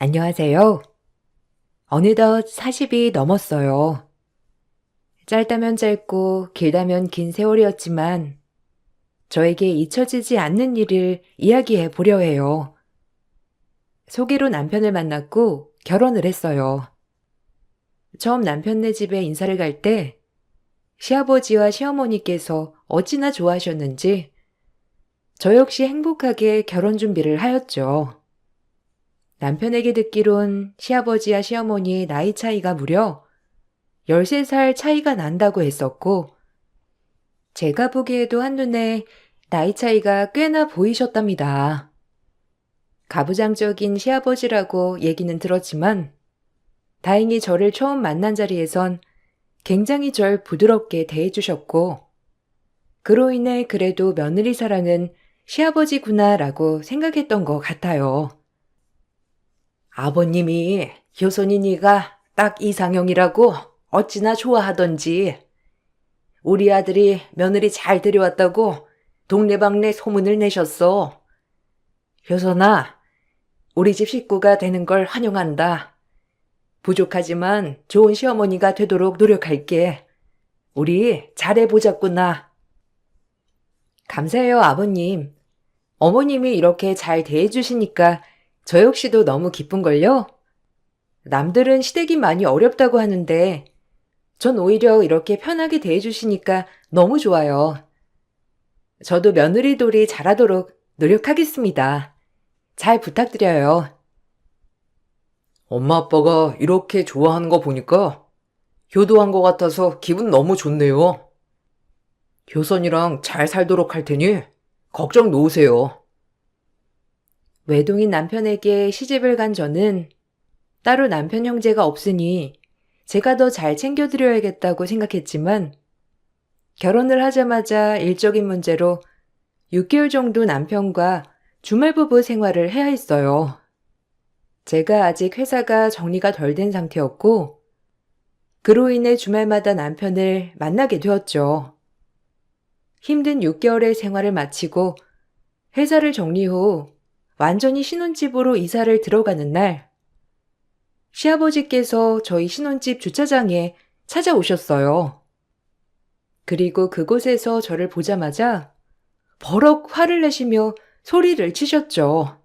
안녕하세요. 어느덧 40이 넘었어요. 짧다면 짧고 길다면 긴 세월이었지만 저에게 잊혀지지 않는 일을 이야기해 보려 해요. 소개로 남편을 만났고 결혼을 했어요. 처음 남편네 집에 인사를 갈 때 시아버지와 시어머니께서 어찌나 좋아하셨는지 저 역시 행복하게 결혼 준비를 하였죠. 남편에게 듣기론 시아버지와 시어머니의 나이 차이가 무려 13살 차이가 난다고 했었고, 제가 보기에도 한눈에 나이 차이가 꽤나 보이셨답니다. 가부장적인 시아버지라고 얘기는 들었지만, 다행히 저를 처음 만난 자리에선 굉장히 절 부드럽게 대해주셨고, 그로 인해 그래도 며느리 사랑은 시아버지구나라고 생각했던 것 같아요. 아버님이 효선이니가 딱 이상형이라고 어찌나 좋아하던지 우리 아들이 며느리 잘 데려왔다고 동네방네 소문을 내셨어. 효선아, 우리 집 식구가 되는 걸 환영한다. 부족하지만 좋은 시어머니가 되도록 노력할게. 우리 잘해보자꾸나. 감사해요, 아버님. 어머님이 이렇게 잘 대해주시니까 저 역시도 너무 기쁜걸요? 남들은 시댁이 많이 어렵다고 하는데 전 오히려 이렇게 편하게 대해주시니까 너무 좋아요. 저도 며느리돌이 잘하도록 노력하겠습니다. 잘 부탁드려요. 엄마 아빠가 이렇게 좋아하는 거 보니까 효도한 것 같아서 기분 너무 좋네요. 효선이랑 잘 살도록 할 테니 걱정 놓으세요. 외동인 남편에게 시집을 간 저는 따로 남편 형제가 없으니 제가 더 잘 챙겨드려야겠다고 생각했지만 결혼을 하자마자 일적인 문제로 6개월 정도 남편과 주말 부부 생활을 해야 했어요. 제가 아직 회사가 정리가 덜 된 상태였고 그로 인해 주말마다 남편을 만나게 되었죠. 힘든 6개월의 생활을 마치고 회사를 정리 후 완전히 신혼집으로 이사를 들어가는 날, 시아버지께서 저희 신혼집 주차장에 찾아오셨어요. 그리고 그곳에서 저를 보자마자 버럭 화를 내시며 소리를 치셨죠.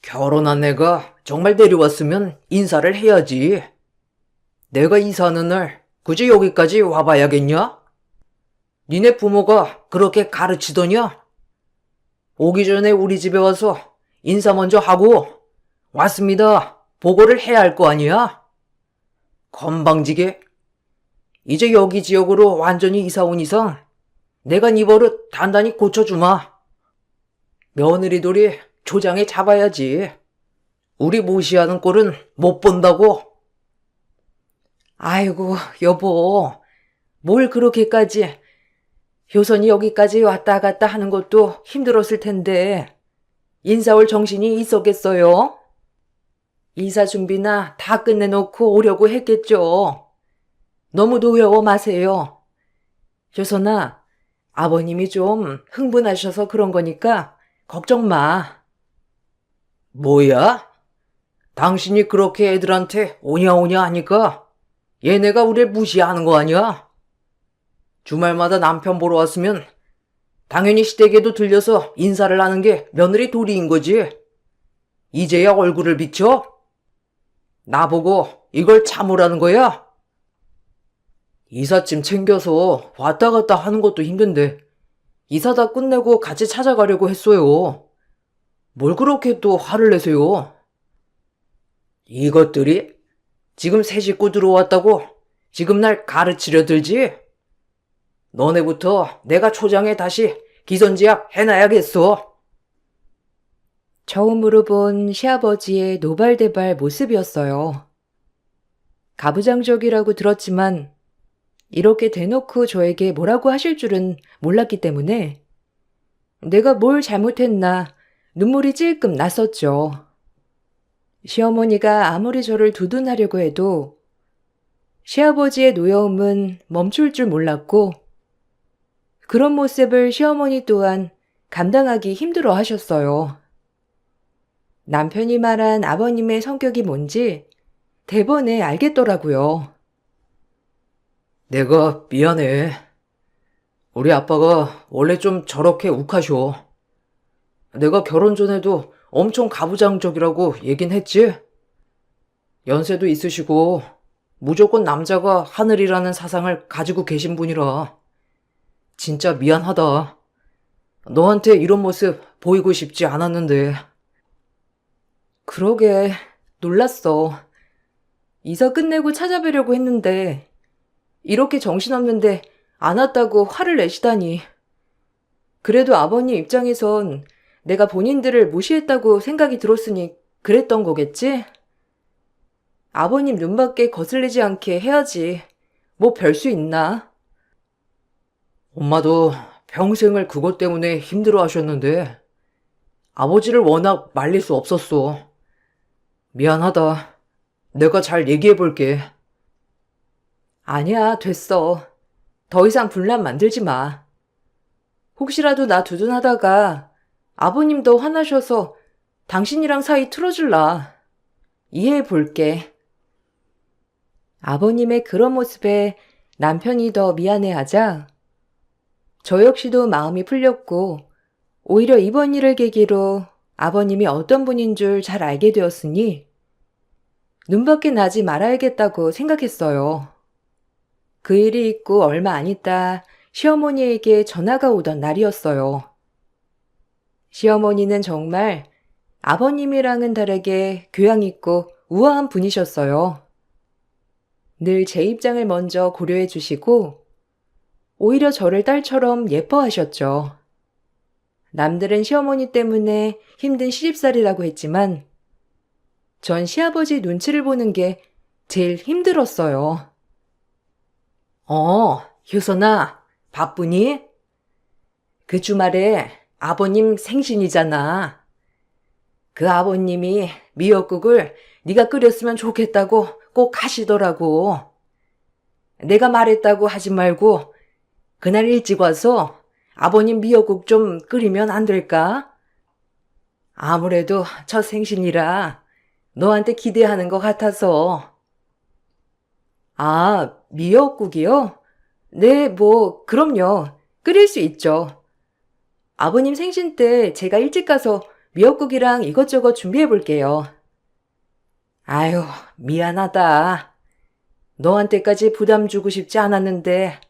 결혼한 애가 정말 데려왔으면 인사를 해야지. 내가 이사하는 날 굳이 여기까지 와봐야겠냐? 니네 부모가 그렇게 가르치더냐? 오기 전에 우리 집에 와서 인사 먼저 하고 왔습니다. 보고를 해야 할 거 아니야? 건방지게. 이제 여기 지역으로 완전히 이사 온 이상 내가 네 버릇 단단히 고쳐주마. 며느리들이 조장에 잡아야지. 우리 무시하는 꼴은 못 본다고. 아이고, 여보, 뭘 그렇게까지, 효선이 여기까지 왔다 갔다 하는 것도 힘들었을 텐데, 인사 올 정신이 있었겠어요? 이사 준비나 다 끝내놓고 오려고 했겠죠. 너무 노여워 마세요. 효선아, 아버님이 좀 흥분하셔서 그런 거니까 걱정 마. 뭐야? 당신이 그렇게 애들한테 오냐오냐 하니까 얘네가 우릴 무시하는 거 아니야? 주말마다 남편 보러 왔으면 당연히 시댁에도 들려서 인사를 하는 게 며느리 도리인 거지. 이제야 얼굴을 비춰? 나보고 이걸 참으라는 거야? 이삿짐 챙겨서 왔다 갔다 하는 것도 힘든데 이사 다 끝내고 같이 찾아가려고 했어요. 뭘 그렇게 또 화를 내세요? 이것들이 지금 새 식구 들어왔다고 지금 날 가르치려 들지? 너네부터 내가 초장에 다시 기선제압 해놔야겠어. 처음으로 본 시아버지의 노발대발 모습이었어요. 가부장적이라고 들었지만 이렇게 대놓고 저에게 뭐라고 하실 줄은 몰랐기 때문에 내가 뭘 잘못했나 눈물이 찔끔 났었죠. 시어머니가 아무리 저를 두둔하려고 해도 시아버지의 노여움은 멈출 줄 몰랐고 그런 모습을 시어머니 또한 감당하기 힘들어 하셨어요. 남편이 말한 아버님의 성격이 뭔지 대번에 알겠더라고요. 내가 미안해. 우리 아빠가 원래 좀 저렇게 욱하셔. 내가 결혼 전에도 엄청 가부장적이라고 얘긴 했지? 연세도 있으시고 무조건 남자가 하늘이라는 사상을 가지고 계신 분이라 진짜 미안하다. 너한테 이런 모습 보이고 싶지 않았는데. 그러게, 놀랐어. 이사 끝내고 찾아뵈려고 했는데 이렇게 정신없는데 안 왔다고 화를 내시다니. 그래도 아버님 입장에선 내가 본인들을 무시했다고 생각이 들었으니 그랬던 거겠지? 아버님 눈밖에 거슬리지 않게 해야지. 뭐 별 수 있나? 엄마도 평생을 그것 때문에 힘들어 하셨는데 아버지를 워낙 말릴 수 없었어. 미안하다. 내가 잘 얘기해 볼게. 아니야, 됐어. 더 이상 분란 만들지 마. 혹시라도 나 두둔하다가 아버님도 화나셔서 당신이랑 사이 틀어줄라. 이해해 볼게. 아버님의 그런 모습에 남편이 더 미안해하자 저 역시도 마음이 풀렸고 오히려 이번 일을 계기로 아버님이 어떤 분인 줄 잘 알게 되었으니 눈밖에 나지 말아야겠다고 생각했어요. 그 일이 있고 얼마 안 있다 시어머니에게 전화가 오던 날이었어요. 시어머니는 정말 아버님이랑은 다르게 교양 있고 우아한 분이셨어요. 늘 제 입장을 먼저 고려해 주시고 오히려 저를 딸처럼 예뻐하셨죠. 남들은 시어머니 때문에 힘든 시집살이라고 했지만 전 시아버지 눈치를 보는 게 제일 힘들었어요. 효선아, 바쁘니? 그 주말에 아버님 생신이잖아. 그 아버님이 미역국을 네가 끓였으면 좋겠다고 꼭 하시더라고. 내가 말했다고 하지 말고 그날 일찍 와서 아버님 미역국 좀 끓이면 안 될까? 아무래도 첫 생신이라 너한테 기대하는 것 같아서. 아, 미역국이요? 네, 그럼요. 끓일 수 있죠. 아버님 생신 때 제가 일찍 가서 미역국이랑 이것저것 준비해 볼게요. 아유, 미안하다. 너한테까지 부담 주고 싶지 않았는데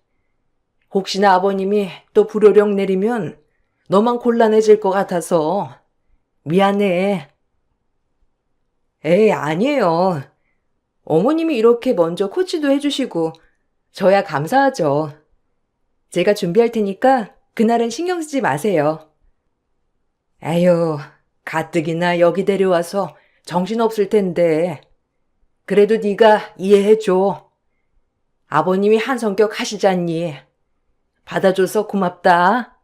혹시나 아버님이 또 불호령 내리면 너만 곤란해질 것 같아서 미안해. 에이, 아니에요. 어머님이 이렇게 먼저 코치도 해주시고 저야 감사하죠. 제가 준비할 테니까 그날은 신경 쓰지 마세요. 에휴, 가뜩이나 여기 데려와서 정신없을 텐데 그래도 네가 이해해줘. 아버님이 한 성격 하시잖니. 받아줘서 고맙다.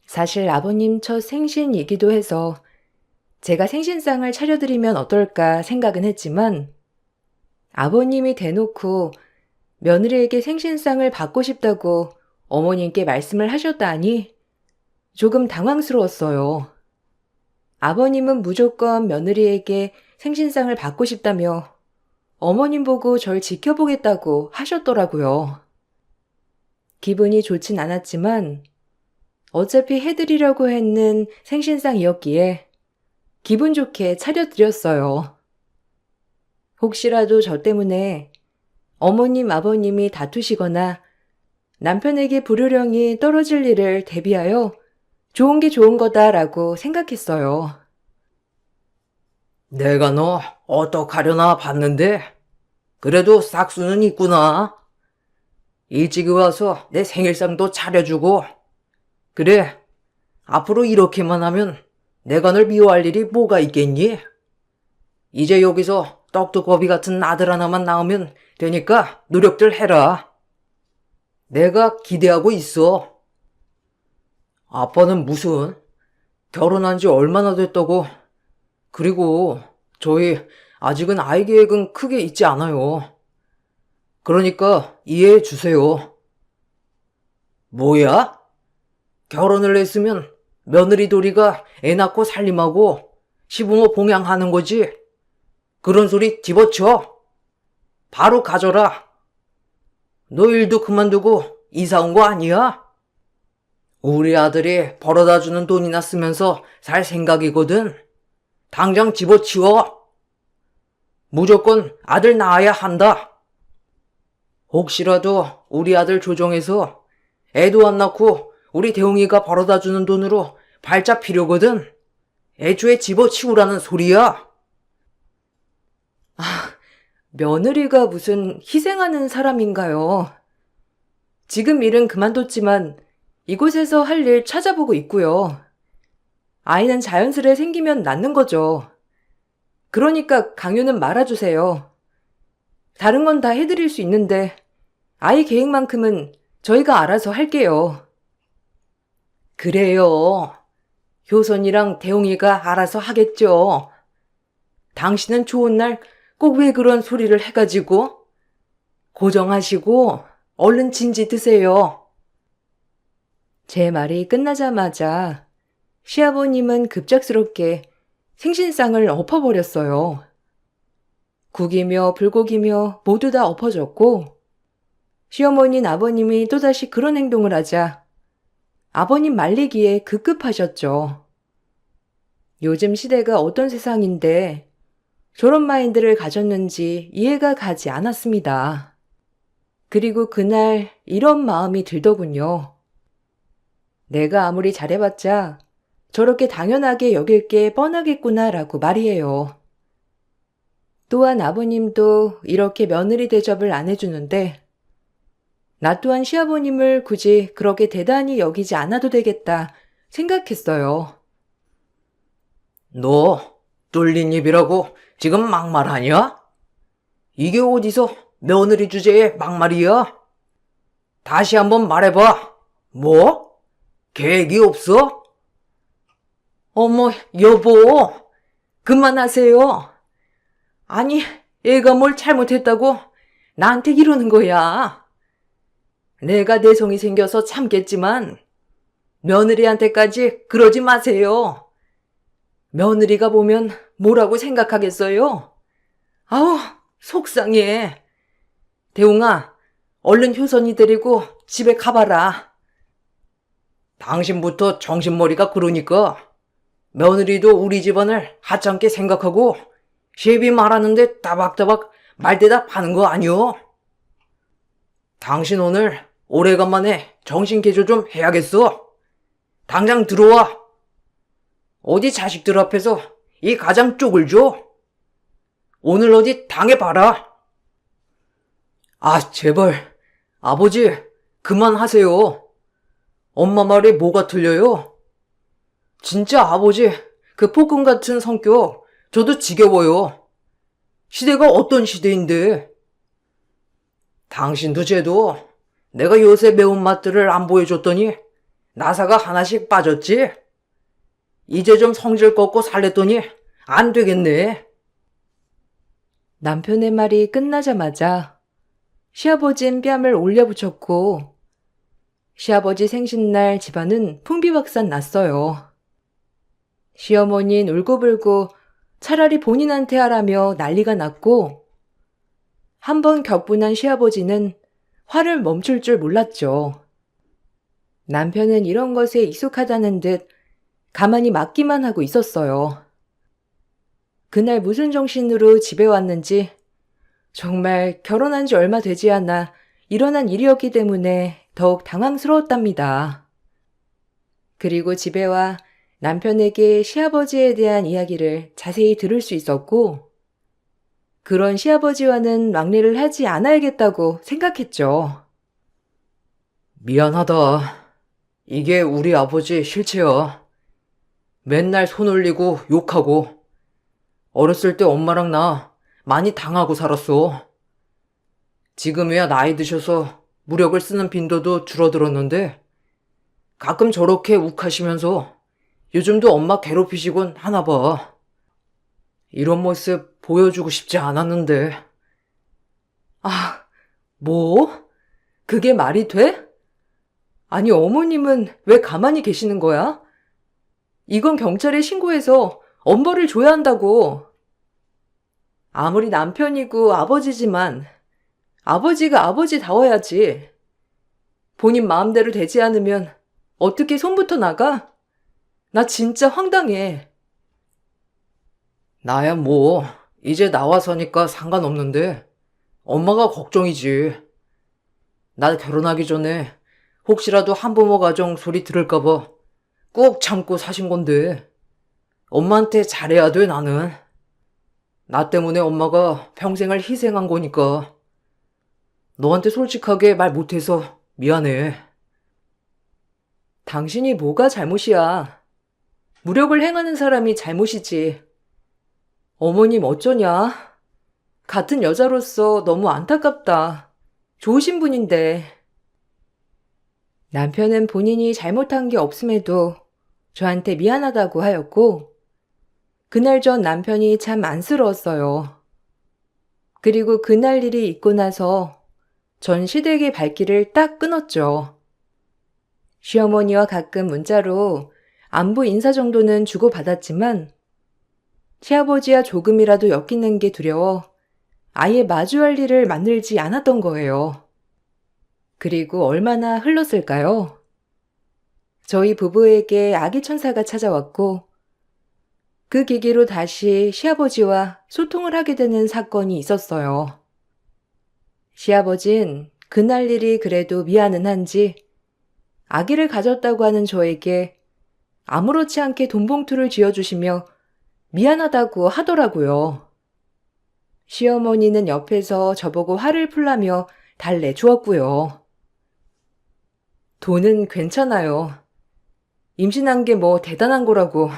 사실 아버님 첫 생신이기도 해서 제가 생신상을 차려드리면 어떨까 생각은 했지만 아버님이 대놓고 며느리에게 생신상을 받고 싶다고 어머님께 말씀을 하셨다니 조금 당황스러웠어요. 아버님은 무조건 며느리에게 생신상을 받고 싶다며 어머님 보고 절 지켜보겠다고 하셨더라고요. 기분이 좋진 않았지만 어차피 해드리려고 했는 생신상이었기에 기분 좋게 차려드렸어요. 혹시라도 저 때문에 어머님, 아버님이 다투시거나 남편에게 불효령이 떨어질 일을 대비하여 좋은 게 좋은 거다라고 생각했어요. 내가 너 어떡하려나 봤는데 그래도 싹수는 있구나. 일찍 와서 내 생일상도 차려주고. 그래, 앞으로 이렇게만 하면 내가 널 미워할 일이 뭐가 있겠니? 이제 여기서 떡두꺼비 같은 아들 하나만 낳으면 되니까 노력들 해라. 내가 기대하고 있어. 아빠는 무슨 결혼한 지 얼마나 됐다고. 그리고 저희 아직은 아이 계획은 크게 있지 않아요. 그러니까 이해해 주세요. 뭐야? 결혼을 했으면 며느리 도리가 애 낳고 살림하고 시부모 봉양하는 거지. 그런 소리 집어쳐. 바로 가져라. 너 일도 그만두고 이사 온 거 아니야? 우리 아들이 벌어다 주는 돈이나 쓰면서 살 생각이거든. 당장 집어치워. 무조건 아들 낳아야 한다. 혹시라도 우리 아들 조정해서 애도 안 낳고 우리 대웅이가 벌어다 주는 돈으로 발작 필요거든. 애초에 집어치우라는 소리야. 며느리가 무슨 희생하는 사람인가요? 지금 일은 그만뒀지만 이곳에서 할 일 찾아보고 있고요. 아이는 자연스레 생기면 낳는 거죠. 그러니까 강요는 말아주세요. 다른 건 다 해드릴 수 있는데 아이 계획만큼은 저희가 알아서 할게요. 그래요. 효선이랑 대웅이가 알아서 하겠죠. 당신은 좋은 날 꼭 왜 그런 소리를 해가지고 고정하시고 얼른 진지 드세요. 제 말이 끝나자마자 시아버님은 급작스럽게 생신상을 엎어버렸어요. 국이며 불고기며 모두 다 엎어졌고 시어머니는 아버님이 또다시 그런 행동을 하자 아버님 말리기에 급급하셨죠. 요즘 시대가 어떤 세상인데 저런 마인드를 가졌는지 이해가 가지 않았습니다. 그리고 그날 이런 마음이 들더군요. 내가 아무리 잘해봤자 저렇게 당연하게 여길 게 뻔하겠구나라고 말이에요. 또한 아버님도 이렇게 며느리 대접을 안 해주는데 나 또한 시아버님을 굳이 그렇게 대단히 여기지 않아도 되겠다 생각했어요. 너 뚫린 입이라고 지금 막말하냐? 이게 어디서 며느리 주제에 막말이야? 다시 한번 말해봐. 뭐? 계획이 없어? 어머, 여보, 그만하세요. 아니, 애가 뭘 잘못했다고 나한테 이러는 거야. 내가 내성이 생겨서 참겠지만 며느리한테까지 그러지 마세요. 며느리가 보면 뭐라고 생각하겠어요? 아우, 속상해. 대웅아, 얼른 효선이 데리고 집에 가봐라. 당신부터 정신머리가 그러니까 며느리도 우리 집안을 하찮게 생각하고 시비 말하는데 따박따박 말대답하는 거 아니오? 당신 오늘 오래간만에 정신 개조 좀 해야겠어. 당장 들어와. 어디 자식들 앞에서 이 가장 쪽을 줘? 오늘 어디 당해봐라. 아, 제발. 아버지, 그만하세요. 엄마 말이 뭐가 틀려요? 진짜 아버지, 그 폭군 같은 성격, 저도 지겨워요. 시대가 어떤 시대인데. 당신도 쟤도 내가 요새 매운맛들을 안 보여줬더니 나사가 하나씩 빠졌지? 이제 좀 성질 꺾고 살랬더니 안 되겠네. 남편의 말이 끝나자마자 시아버진 뺨을 올려붙였고 시아버지 생신날 집안은 풍비박산 났어요. 시어머니는 울고불고 차라리 본인한테 하라며 난리가 났고 한번 격분한 시아버지는 화를 멈출 줄 몰랐죠. 남편은 이런 것에 익숙하다는 듯 가만히 맞기만 하고 있었어요. 그날 무슨 정신으로 집에 왔는지 정말 결혼한 지 얼마 되지 않아 일어난 일이었기 때문에 더욱 당황스러웠답니다. 그리고 집에 와 남편에게 시아버지에 대한 이야기를 자세히 들을 수 있었고 그런 시아버지와는 왕래를 하지 않아야겠다고 생각했죠. 미안하다. 이게 우리 아버지 실체야. 맨날 손 올리고 욕하고 어렸을 때 엄마랑 나 많이 당하고 살았어. 지금이야 나이 드셔서 무력을 쓰는 빈도도 줄어들었는데 가끔 저렇게 욱하시면서 요즘도 엄마 괴롭히시곤 하나 봐. 이런 모습 보여주고 싶지 않았는데. 아, 뭐? 그게 말이 돼? 아니, 어머님은 왜 가만히 계시는 거야? 이건 경찰에 신고해서 엄벌을 줘야 한다고. 아무리 남편이고 아버지지만 아버지가 아버지다워야지. 본인 마음대로 되지 않으면 어떻게 손부터 나가? 나 진짜 황당해. 나야 뭐, 이제 나와서니까 상관없는데, 엄마가 걱정이지. 나 결혼하기 전에 혹시라도 한부모 가정 소리 들을까봐 꾹 참고 사신 건데, 엄마한테 잘해야 돼, 나는. 나 때문에 엄마가 평생을 희생한 거니까. 너한테 솔직하게 말 못해서 미안해. 당신이 뭐가 잘못이야. 무력을 행하는 사람이 잘못이지. 어머님 어쩌냐? 같은 여자로서 너무 안타깝다. 좋으신 분인데. 남편은 본인이 잘못한 게 없음에도 저한테 미안하다고 하였고, 그날 전 남편이 참 안쓰러웠어요. 그리고 그날 일이 있고 나서 전 시댁의 발길을 딱 끊었죠. 시어머니와 가끔 문자로 안부 인사 정도는 주고받았지만 시아버지와 조금이라도 엮이는 게 두려워 아예 마주할 일을 만들지 않았던 거예요. 그리고 얼마나 흘렀을까요? 저희 부부에게 아기 천사가 찾아왔고 그 계기로 다시 시아버지와 소통을 하게 되는 사건이 있었어요. 시아버진 그날 일이 그래도 미안은 한지 아기를 가졌다고 하는 저에게 아무렇지 않게 돈봉투를 쥐어주시며 미안하다고 하더라고요. 시어머니는 옆에서 저보고 화를 풀라며 달래주었고요. 돈은 괜찮아요. 임신한 게 뭐 대단한 거라고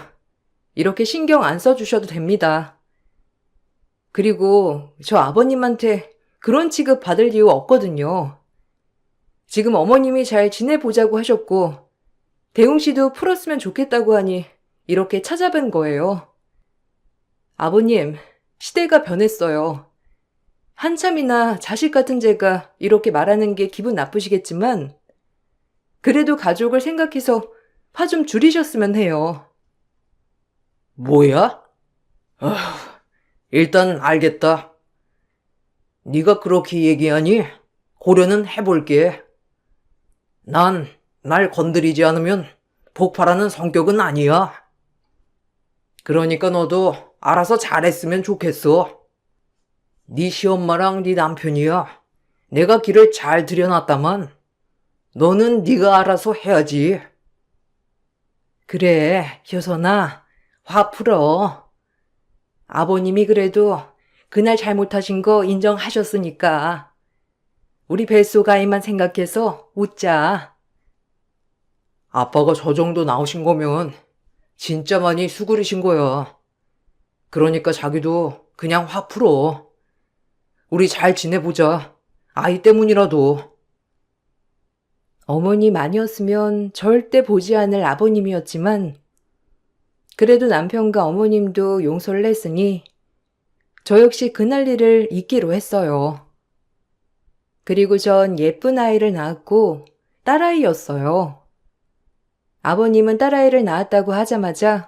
이렇게 신경 안 써주셔도 됩니다. 그리고 저 아버님한테 그런 취급 받을 이유 없거든요. 지금 어머님이 잘 지내보자고 하셨고 대웅 씨도 풀었으면 좋겠다고 하니 이렇게 찾아뵌 거예요. 아버님, 시대가 변했어요. 한참이나 자식 같은 제가 이렇게 말하는 게 기분 나쁘시겠지만 그래도 가족을 생각해서 화 좀 줄이셨으면 해요. 뭐야? 일단 알겠다. 네가 그렇게 얘기하니 고려는 해볼게. 난 날 건드리지 않으면 폭발하는 성격은 아니야. 그러니까 너도 알아서 잘했으면 좋겠어. 네 시엄마랑 네 남편이야. 내가 길을 잘 들여놨다만 너는 네가 알아서 해야지. 그래, 효선아, 화 풀어. 아버님이 그래도 그날 잘못하신 거 인정하셨으니까 우리 뱃속 아이만 생각해서 웃자. 아빠가 저 정도 나오신 거면 진짜 많이 수그리신 거야. 그러니까 자기도 그냥 화 풀어. 우리 잘 지내보자. 아이 때문이라도. 어머님 아니었으면 절대 보지 않을 아버님이었지만 그래도 남편과 어머님도 용서를 했으니 저 역시 그날 일을 잊기로 했어요. 그리고 전 예쁜 아이를 낳았고 딸아이였어요. 아버님은 딸아이를 낳았다고 하자마자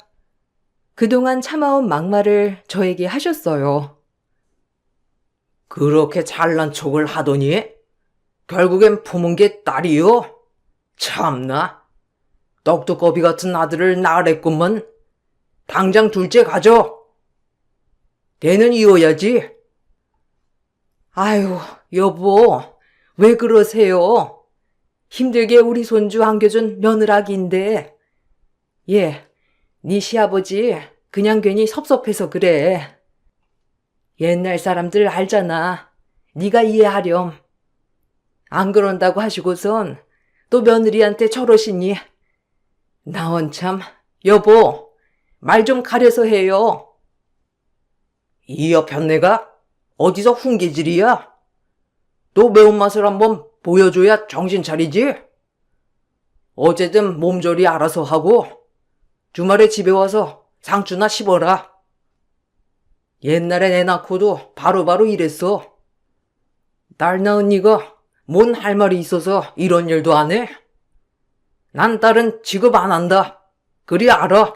그동안 참아온 막말을 저에게 하셨어요. 그렇게 잘난 척을 하더니 결국엔 품은 게 딸이요? 참나. 떡두꺼비 같은 아들을 낳으랬구먼. 당장 둘째 가져. 걔는 이어야지. 아유, 여보, 왜 그러세요? 힘들게 우리 손주 안겨준 며느라기인데. 예, 네 시아버지 그냥 괜히 섭섭해서 그래. 옛날 사람들 알잖아. 네가 이해하렴. 안 그런다고 하시고선 또 며느리한테 저러시니. 나원 참, 여보, 말 좀 가려서 해요. 이 여편네가 어디서 훈계질이야? 또 매운맛을 한번 보여줘야 정신 차리지? 어제든 몸조리 알아서 하고 주말에 집에 와서 상추나 씹어라. 옛날엔 애 낳고도 바로바로 이랬어. 딸 낳은 니가 뭔 할 말이 있어서 이런 일도 안 해? 난 딸은 취급 안 한다. 그리 알아.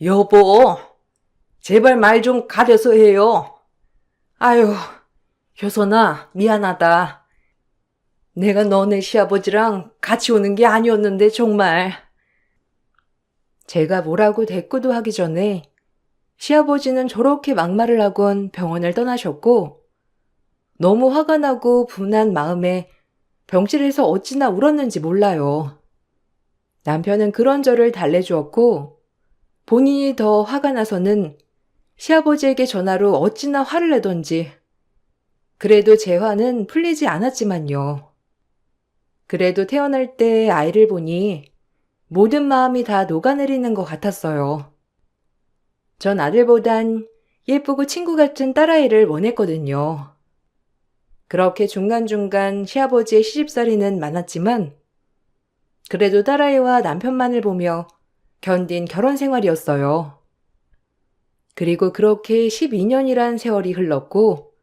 여보, 제발 말 좀 가려서 해요. 아유, 효선아, 미안하다. 내가 너네 시아버지랑 같이 오는 게 아니었는데 정말. 제가 뭐라고 대꾸도 하기 전에 시아버지는 저렇게 막말을 하곤 병원을 떠나셨고 너무 화가 나고 분한 마음에 병실에서 어찌나 울었는지 몰라요. 남편은 그런 저를 달래주었고 본인이 더 화가 나서는 시아버지에게 전화로 어찌나 화를 내던지 그래도 제 화는 풀리지 않았지만요. 그래도 태어날 때 아이를 보니 모든 마음이 다 녹아내리는 것 같았어요. 전 아들보단 예쁘고 친구 같은 딸아이를 원했거든요. 그렇게 중간중간 시아버지의 시집살이는 많았지만 그래도 딸아이와 남편만을 보며 견딘 결혼 생활이었어요. 그리고 그렇게 12년이란 세월이 흘렀고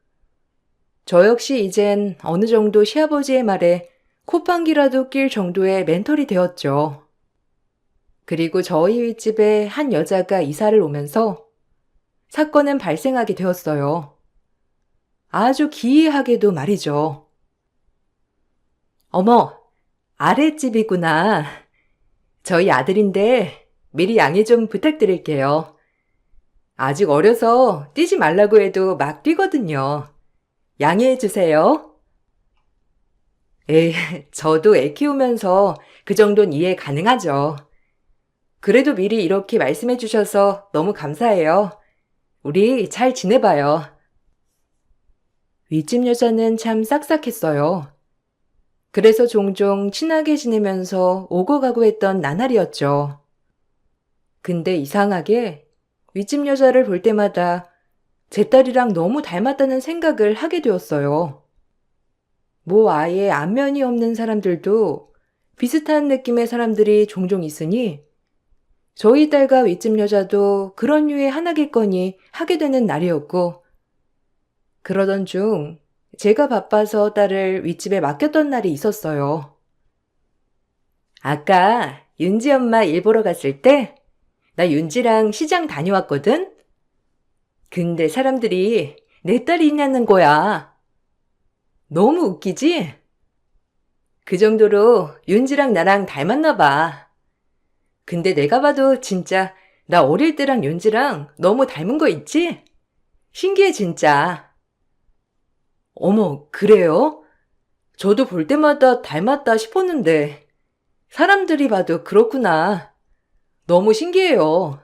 저 역시 이젠 어느 정도 시아버지의 말에 콧방귀라도 낄 정도의 멘털이 되었죠. 그리고 저희 윗집에 한 여자가 이사를 오면서 사건은 발생하게 되었어요. 아주 기이하게도 말이죠. 어머, 아랫집이구나. 저희 아들인데 미리 양해 좀 부탁드릴게요. 아직 어려서 뛰지 말라고 해도 막 뛰거든요. 양해해 주세요. 저도 애 키우면서 그 정도는 이해 가능하죠. 그래도 미리 이렇게 말씀해 주셔서 너무 감사해요. 우리 잘 지내봐요. 윗집 여자는 참 싹싹했어요. 그래서 종종 친하게 지내면서 오고 가고 했던 나날이었죠. 근데 이상하게 윗집 여자를 볼 때마다 제 딸이랑 너무 닮았다는 생각을 하게 되었어요. 뭐 아예 안면이 없는 사람들도 비슷한 느낌의 사람들이 종종 있으니 저희 딸과 윗집 여자도 그런 류의 하나겠거니 하게 되는 날이었고 그러던 중 제가 바빠서 딸을 윗집에 맡겼던 날이 있었어요. 아까 윤지 엄마 일 보러 갔을 때 나 윤지랑 시장 다녀왔거든? 근데 사람들이 내 딸이 있냐는 거야. 너무 웃기지? 그 정도로 윤지랑 나랑 닮았나 봐. 근데 내가 봐도 진짜 나 어릴 때랑 윤지랑 너무 닮은 거 있지? 신기해 진짜. 어머, 그래요? 저도 볼 때마다 닮았다 싶었는데 사람들이 봐도 그렇구나. 너무 신기해요.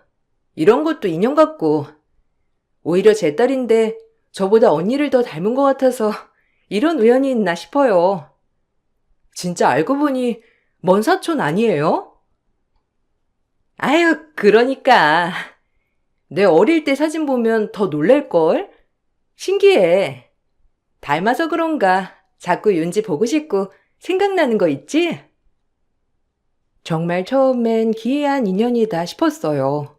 이런 것도 인연 같고. 오히려 제 딸인데 저보다 언니를 더 닮은 것 같아서 이런 우연이 있나 싶어요. 진짜 알고 보니 먼 사촌 아니에요? 아유, 그러니까. 내 어릴 때 사진 보면 더 놀랄걸? 신기해. 닮아서 그런가 자꾸 윤지 보고 싶고 생각나는 거 있지? 정말 처음엔 기이한 인연이다 싶었어요.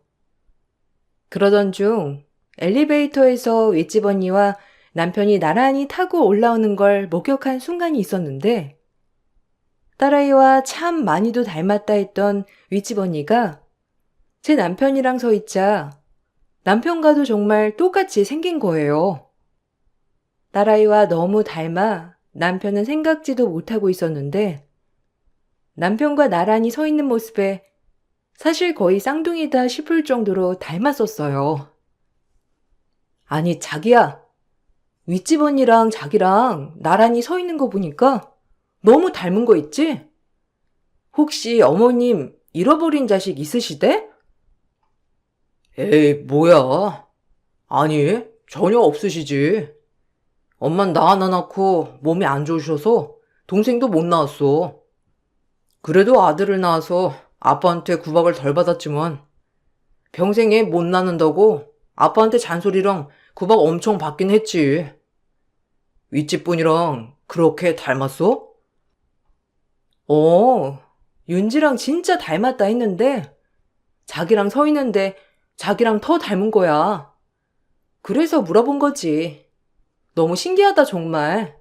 그러던 중 엘리베이터에서 윗집 언니와 남편이 나란히 타고 올라오는 걸 목격한 순간이 있었는데 딸아이와 참 많이도 닮았다 했던 윗집 언니가 제 남편이랑 서 있자 남편과도 정말 똑같이 생긴 거예요. 딸아이와 너무 닮아 남편은 생각지도 못하고 있었는데 남편과 나란히 서 있는 모습에 사실 거의 쌍둥이다 싶을 정도로 닮았었어요. 아니, 자기야. 윗집 언니랑 자기랑 나란히 서 있는 거 보니까 너무 닮은 거 있지? 혹시 어머님 잃어버린 자식 있으시대? 에이, 뭐야. 아니, 전혀 없으시지. 엄만 나 하나 낳고 몸이 안 좋으셔서 동생도 못 낳았어. 그래도 아들을 낳아서 아빠한테 구박을 덜 받았지만 평생에 못 낳는다고 아빠한테 잔소리랑 구박 엄청 받긴 했지. 윗집 분이랑 그렇게 닮았어? 윤지랑 진짜 닮았다 했는데 자기랑 서 있는데 자기랑 더 닮은 거야. 그래서 물어본 거지. 너무 신기하다 정말.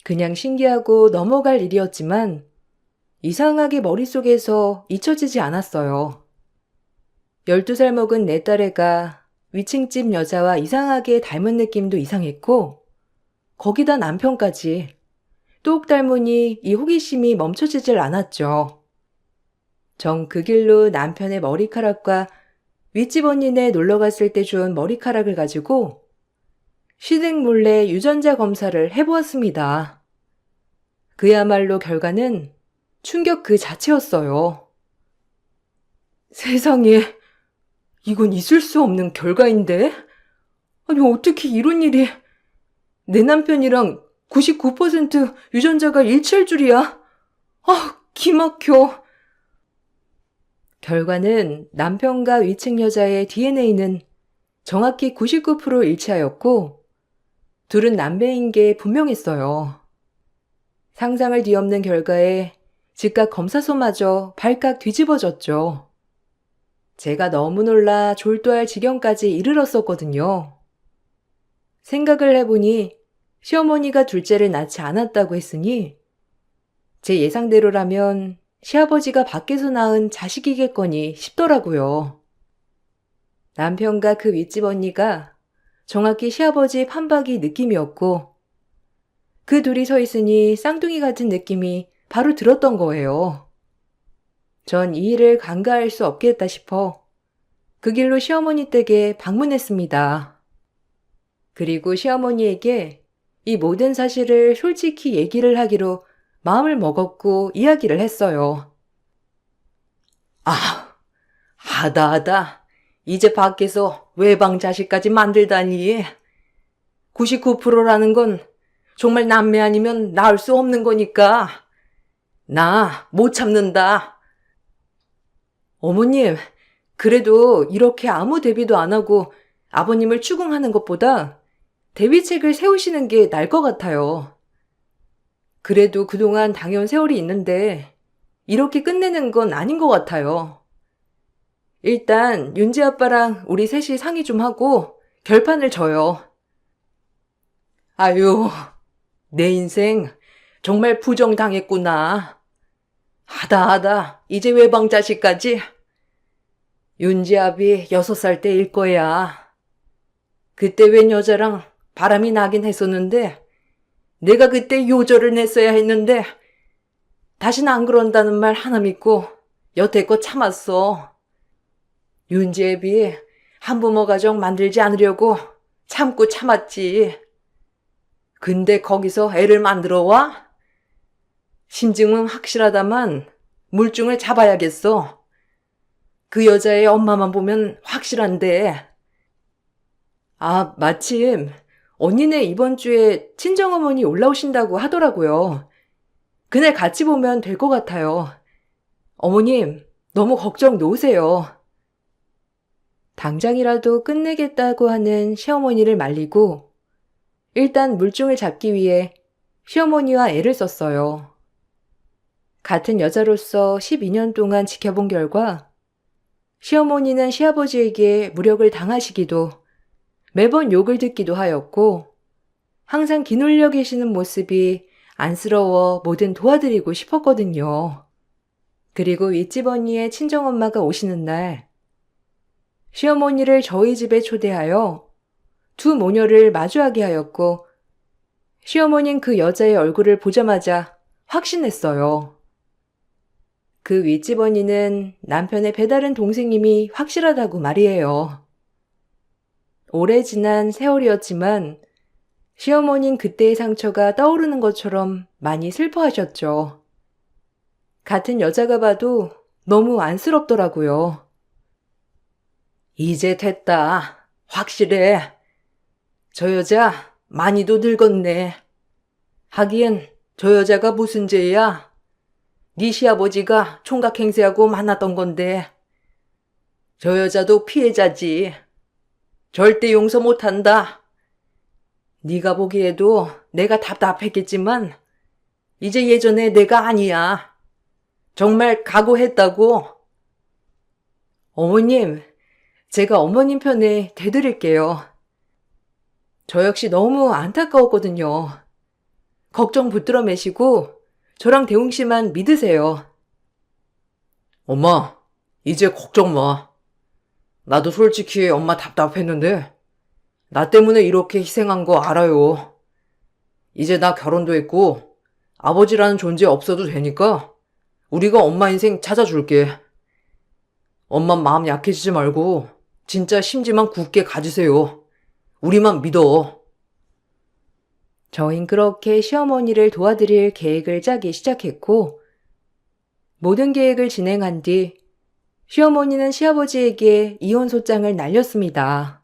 그냥 신기하고 넘어갈 일이었지만 이상하게 머릿속에서 잊혀지지 않았어요. 12살 먹은 내 딸애가 위층집 여자와 이상하게 닮은 느낌도 이상했고, 거기다 남편까지 똑 닮으니 이 호기심이 멈춰지질 않았죠. 정 그 길로 남편의 머리카락과 윗집 언니네 놀러 갔을 때 준 머리카락을 가지고 시댁 몰래 유전자 검사를 해보았습니다. 그야말로 결과는 충격 그 자체였어요. 세상에, 이건 있을 수 없는 결과인데? 아니, 어떻게 이런 일이... 내 남편이랑 99% 유전자가 일치할 줄이야. 아, 기막혀. 결과는 남편과 위층 여자의 DNA는 정확히 99% 일치하였고, 둘은 남매인 게 분명했어요. 상상을 뒤엎는 결과에 즉각 검사소마저 발칵 뒤집어졌죠. 제가 너무 놀라 졸도할 지경까지 이르렀었거든요. 생각을 해보니 시어머니가 둘째를 낳지 않았다고 했으니 제 예상대로라면 시아버지가 밖에서 낳은 자식이겠거니 싶더라고요. 남편과 그 윗집 언니가 정확히 시아버지 판박이 느낌이었고 그 둘이 서 있으니 쌍둥이 같은 느낌이 바로 들었던 거예요. 전 이 일을 간과할 수 없겠다 싶어 그 길로 시어머니 댁에 방문했습니다. 그리고 시어머니에게 이 모든 사실을 솔직히 얘기를 하기로 마음을 먹었고 이야기를 했어요. 아, 하다. 이제 밖에서 외방 자식까지 만들다니. 99%라는 건 정말 남매 아니면 낳을 수 없는 거니까. 나 못 참는다. 어머님, 그래도 이렇게 아무 대비도 안 하고 아버님을 추궁하는 것보다 대비책을 세우시는 게 나을 것 같아요. 그래도 그동안 당해온 세월이 있는데 이렇게 끝내는 건 아닌 것 같아요. 일단 윤지 아빠랑 우리 셋이 상의 좀 하고 결판을 져요. 아유, 내 인생 정말 부정당했구나. 하다. 이제 외방 자식까지. 윤지압이 6살 때일 거야. 그때 웬 여자랑 바람이 나긴 했었는데 내가 그때 요절을 냈어야 했는데 다신 안 그런다는 말 하나 믿고 여태껏 참았어. 윤지앱이 한부모 가정 만들지 않으려고 참고 참았지. 근데 거기서 애를 만들어 와? 심증은 확실하다만 물증을 잡아야겠어. 그 여자의 엄마만 보면 확실한데. 아, 마침 언니네 이번 주에 친정어머니 올라오신다고 하더라고요. 그날 같이 보면 될 것 같아요. 어머님, 너무 걱정 놓으세요. 당장이라도 끝내겠다고 하는 시어머니를 말리고 일단 물증을 잡기 위해 시어머니와 애를 썼어요. 같은 여자로서 12년 동안 지켜본 결과 시어머니는 시아버지에게 무력을 당하시기도 매번 욕을 듣기도 하였고 항상 기놀려 계시는 모습이 안쓰러워 뭐든 도와드리고 싶었거든요. 그리고 윗집 언니의 친정엄마가 오시는 날 시어머니를 저희 집에 초대하여 두 모녀를 마주하게 하였고 시어머니는 그 여자의 얼굴을 보자마자 확신했어요. 그 윗집 언니는 남편의 배다른 동생님이 확실하다고 말이에요. 오래 지난 세월이었지만 시어머니는 그때의 상처가 떠오르는 것처럼 많이 슬퍼하셨죠. 같은 여자가 봐도 너무 안쓰럽더라고요. 이제 됐다. 확실해. 저 여자 많이도 늙었네. 하긴 저 여자가 무슨 죄야? 네 시아버지가 총각 행세하고 만났던 건데. 저 여자도 피해자지. 절대 용서 못한다. 네가 보기에도 내가 답답했겠지만 이제 예전에 내가 아니야. 정말 각오했다고. 어머님, 제가 어머님 편에 대드릴게요. 저 역시 너무 안타까웠거든요. 걱정 붙들어 매시고 저랑 대웅 씨만 믿으세요. 엄마, 이제 걱정 마. 나도 솔직히 엄마 답답했는데 나 때문에 이렇게 희생한 거 알아요. 이제 나 결혼도 했고 아버지라는 존재 없어도 되니까 우리가 엄마 인생 찾아줄게. 엄마 마음 약해지지 말고 진짜 심지만 굳게 가지세요. 우리만 믿어. 저흰 그렇게 시어머니를 도와드릴 계획을 짜기 시작했고, 모든 계획을 진행한 뒤 시어머니는 시아버지에게 이혼 소장을 날렸습니다.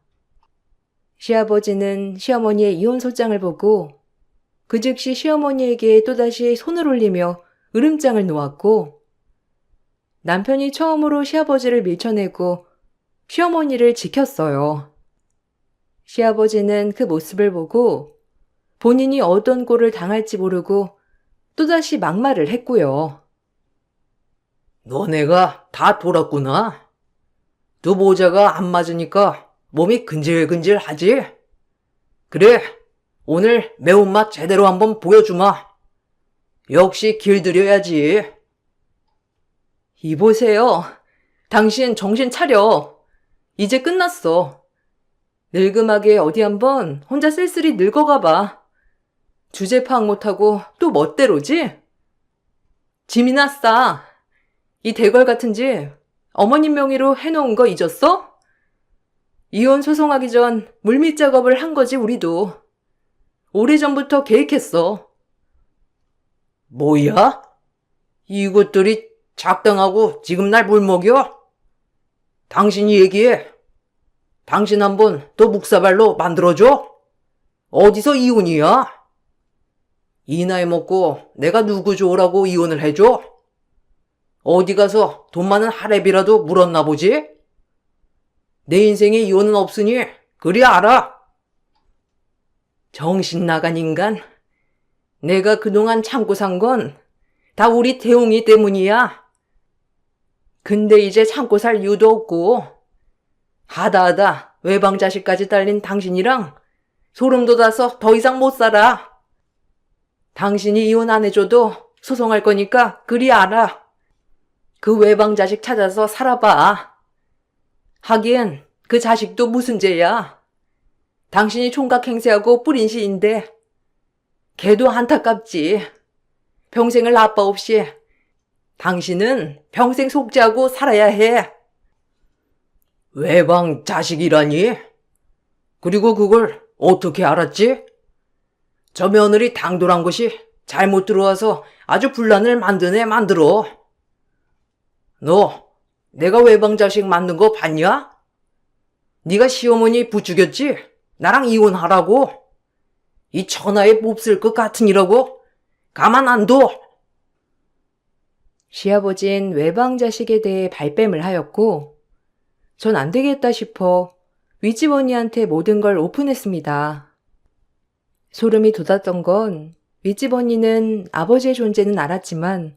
시아버지는 시어머니의 이혼 소장을 보고 그 즉시 시어머니에게 또다시 손을 올리며 으름장을 놓았고, 남편이 처음으로 시아버지를 밀쳐내고 시어머니를 지켰어요. 시아버지는 그 모습을 보고 본인이 어떤 꼴을 당할지 모르고 또다시 막말을 했고요. 너네가 다 돌았구나. 두 모자가 안 맞으니까 몸이 근질근질하지? 그래, 오늘 매운맛 제대로 한번 보여주마. 역시 길들여야지. 이보세요. 당신 정신 차려. 이제 끝났어. 늙음하게 어디 한번 혼자 쓸쓸히 늙어가봐. 주제 파악 못하고 또 멋대로지? 짐이나 싸. 이 대궐 같은 집 어머님 명의로 해놓은 거 잊었어? 이혼 소송하기 전 물밑 작업을 한 거지 우리도. 오래전부터 계획했어. 뭐야? 이것들이 작당하고 지금 날 물먹여? 당신이 얘기해. 당신 한번 더 묵사발로 만들어줘? 어디서 이혼이야? 이 나이 먹고 내가 누구 좋으라고 이혼을 해줘? 어디 가서 돈 많은 하랩이라도 물었나 보지? 내 인생에 이혼은 없으니 그리 알아. 정신 나간 인간. 내가 그동안 참고 산 건 다 우리 대웅이 때문이야. 근데 이제 참고 살 이유도 없고 하다하다 외방 자식까지 딸린 당신이랑 소름 돋아서 더 이상 못 살아. 당신이 이혼 안 해줘도 소송할 거니까 그리 알아. 그 외방 자식 찾아서 살아봐. 하긴 그 자식도 무슨 죄야. 당신이 총각 행세하고 뿌린 시인데 걔도 안타깝지. 평생을 아빠 없이 당신은 평생 속죄하고 살아야 해. 외방 자식이라니? 그리고 그걸 어떻게 알았지? 저 며느리 당돌한 것이 잘못 들어와서 아주 분란을 만들어. 너 내가 외방 자식 만든 거 봤냐? 네가 시어머니 부추겼지? 나랑 이혼하라고? 이 천하에 몹쓸 것 같으니라고? 가만 안 둬. 시아버진 외방 자식에 대해 발뺌을 하였고 전 안 되겠다 싶어 윗집 언니한테 모든 걸 오픈했습니다. 소름이 돋았던 건 윗집 언니는 아버지의 존재는 알았지만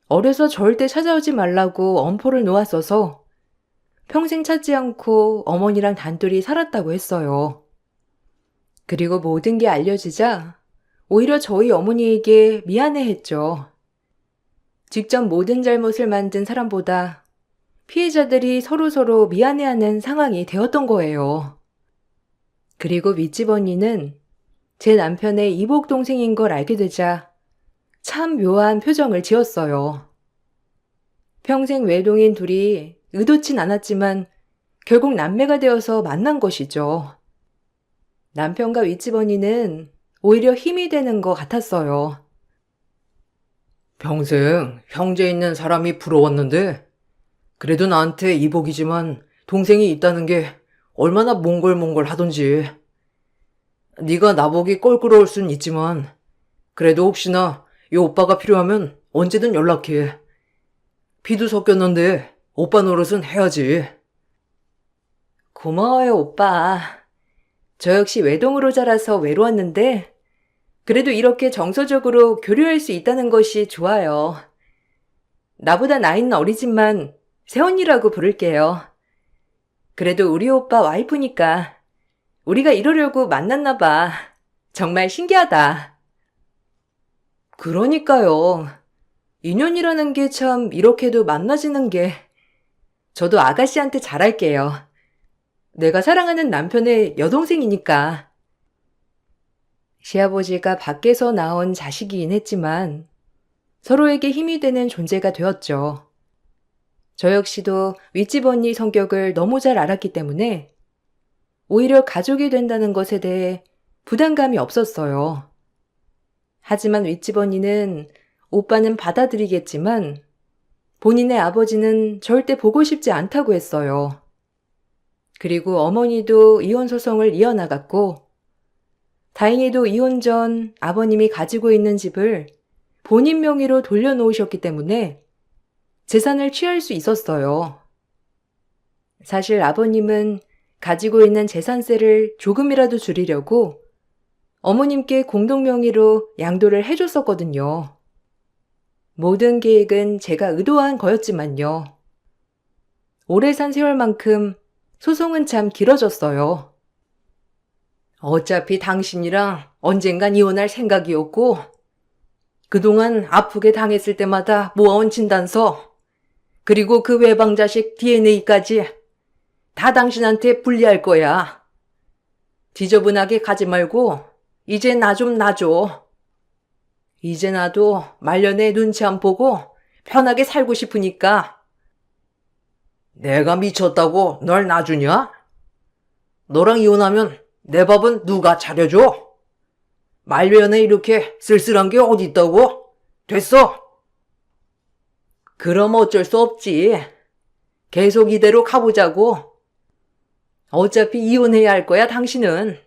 어려서 절대 찾아오지 말라고 엄포를 놓았어서 평생 찾지 않고 어머니랑 단둘이 살았다고 했어요. 그리고 모든 게 알려지자 오히려 저희 어머니에게 미안해했죠. 직접 모든 잘못을 만든 사람보다 피해자들이 서로서로 미안해하는 상황이 되었던 거예요. 그리고 윗집 언니는 제 남편의 이복 동생인 걸 알게 되자 참 묘한 표정을 지었어요. 평생 외동인 둘이 의도치 않았지만 결국 남매가 되어서 만난 것이죠. 남편과 윗집 언니는 오히려 힘이 되는 것 같았어요. 평생 형제 있는 사람이 부러웠는데 그래도 나한테 이복이지만 동생이 있다는 게 얼마나 몽골몽골 하던지. 네가 나보기 껄끄러울 순 있지만 그래도 혹시나 이 오빠가 필요하면 언제든 연락해. 피도 섞였는데 오빠 노릇은 해야지. 고마워요, 오빠. 저 역시 외동으로 자라서 외로웠는데 그래도 이렇게 정서적으로 교류할 수 있다는 것이 좋아요. 나보다 나이는 어리지만 새언니라고 부를게요. 그래도 우리 오빠 와이프니까 우리가 이러려고 만났나 봐. 정말 신기하다. 그러니까요. 인연이라는 게 참 이렇게도 만나지는 게 저도 아가씨한테 잘할게요. 내가 사랑하는 남편의 여동생이니까. 시아버지가 밖에서 나온 자식이긴 했지만 서로에게 힘이 되는 존재가 되었죠. 저 역시도 윗집 언니 성격을 너무 잘 알았기 때문에 오히려 가족이 된다는 것에 대해 부담감이 없었어요. 하지만 윗집 언니는 오빠는 받아들이겠지만 본인의 아버지는 절대 보고 싶지 않다고 했어요. 그리고 어머니도 이혼 소송을 이어나갔고 다행히도 이혼 전 아버님이 가지고 있는 집을 본인 명의로 돌려놓으셨기 때문에 재산을 취할 수 있었어요. 사실 아버님은 가지고 있는 재산세를 조금이라도 줄이려고 어머님께 공동 명의로 양도를 해줬었거든요. 모든 계획은 제가 의도한 거였지만요. 오래 산 세월만큼 소송은 참 길어졌어요. 어차피 당신이랑 언젠간 이혼할 생각이었고 그동안 아프게 당했을 때마다 모아온 진단서 그리고 그 외방자식 DNA까지 다 당신한테 분리할 거야. 지저분하게 가지 말고 이제 나 좀 놔줘. 이제 나도 말년에 눈치 안 보고 편하게 살고 싶으니까. 내가 미쳤다고 널 놔주냐? 너랑 이혼하면 내 밥은 누가 차려줘? 말년에 이렇게 쓸쓸한 게 어디 있다고? 됐어. 그럼 어쩔 수 없지. 계속 이대로 가보자고. 어차피 이혼해야 할 거야, 당신은.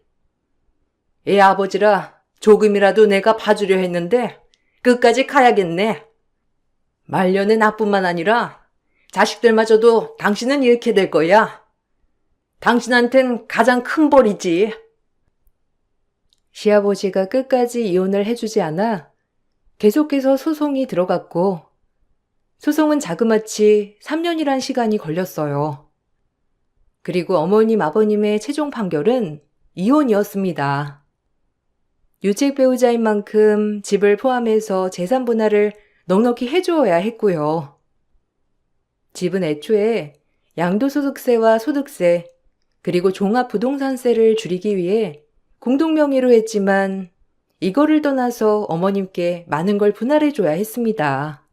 애 아버지라 조금이라도 내가 봐주려 했는데 끝까지 가야겠네. 말년에 나뿐만 아니라 자식들마저도 당신은 잃게 될 거야. 당신한텐 가장 큰 벌이지. 시아버지가 끝까지 이혼을 해주지 않아 계속해서 소송이 들어갔고 소송은 자그마치 3년이란 시간이 걸렸어요. 그리고 어머님, 아버님의 최종 판결은 이혼이었습니다. 유책 배우자인 만큼 집을 포함해서 재산 분할을 넉넉히 해주어야 했고요. 집은 애초에 양도소득세와 소득세, 그리고 종합부동산세를 줄이기 위해 공동명의로 했지만 이거를 떠나서 어머님께 많은 걸 분할해줘야 했습니다.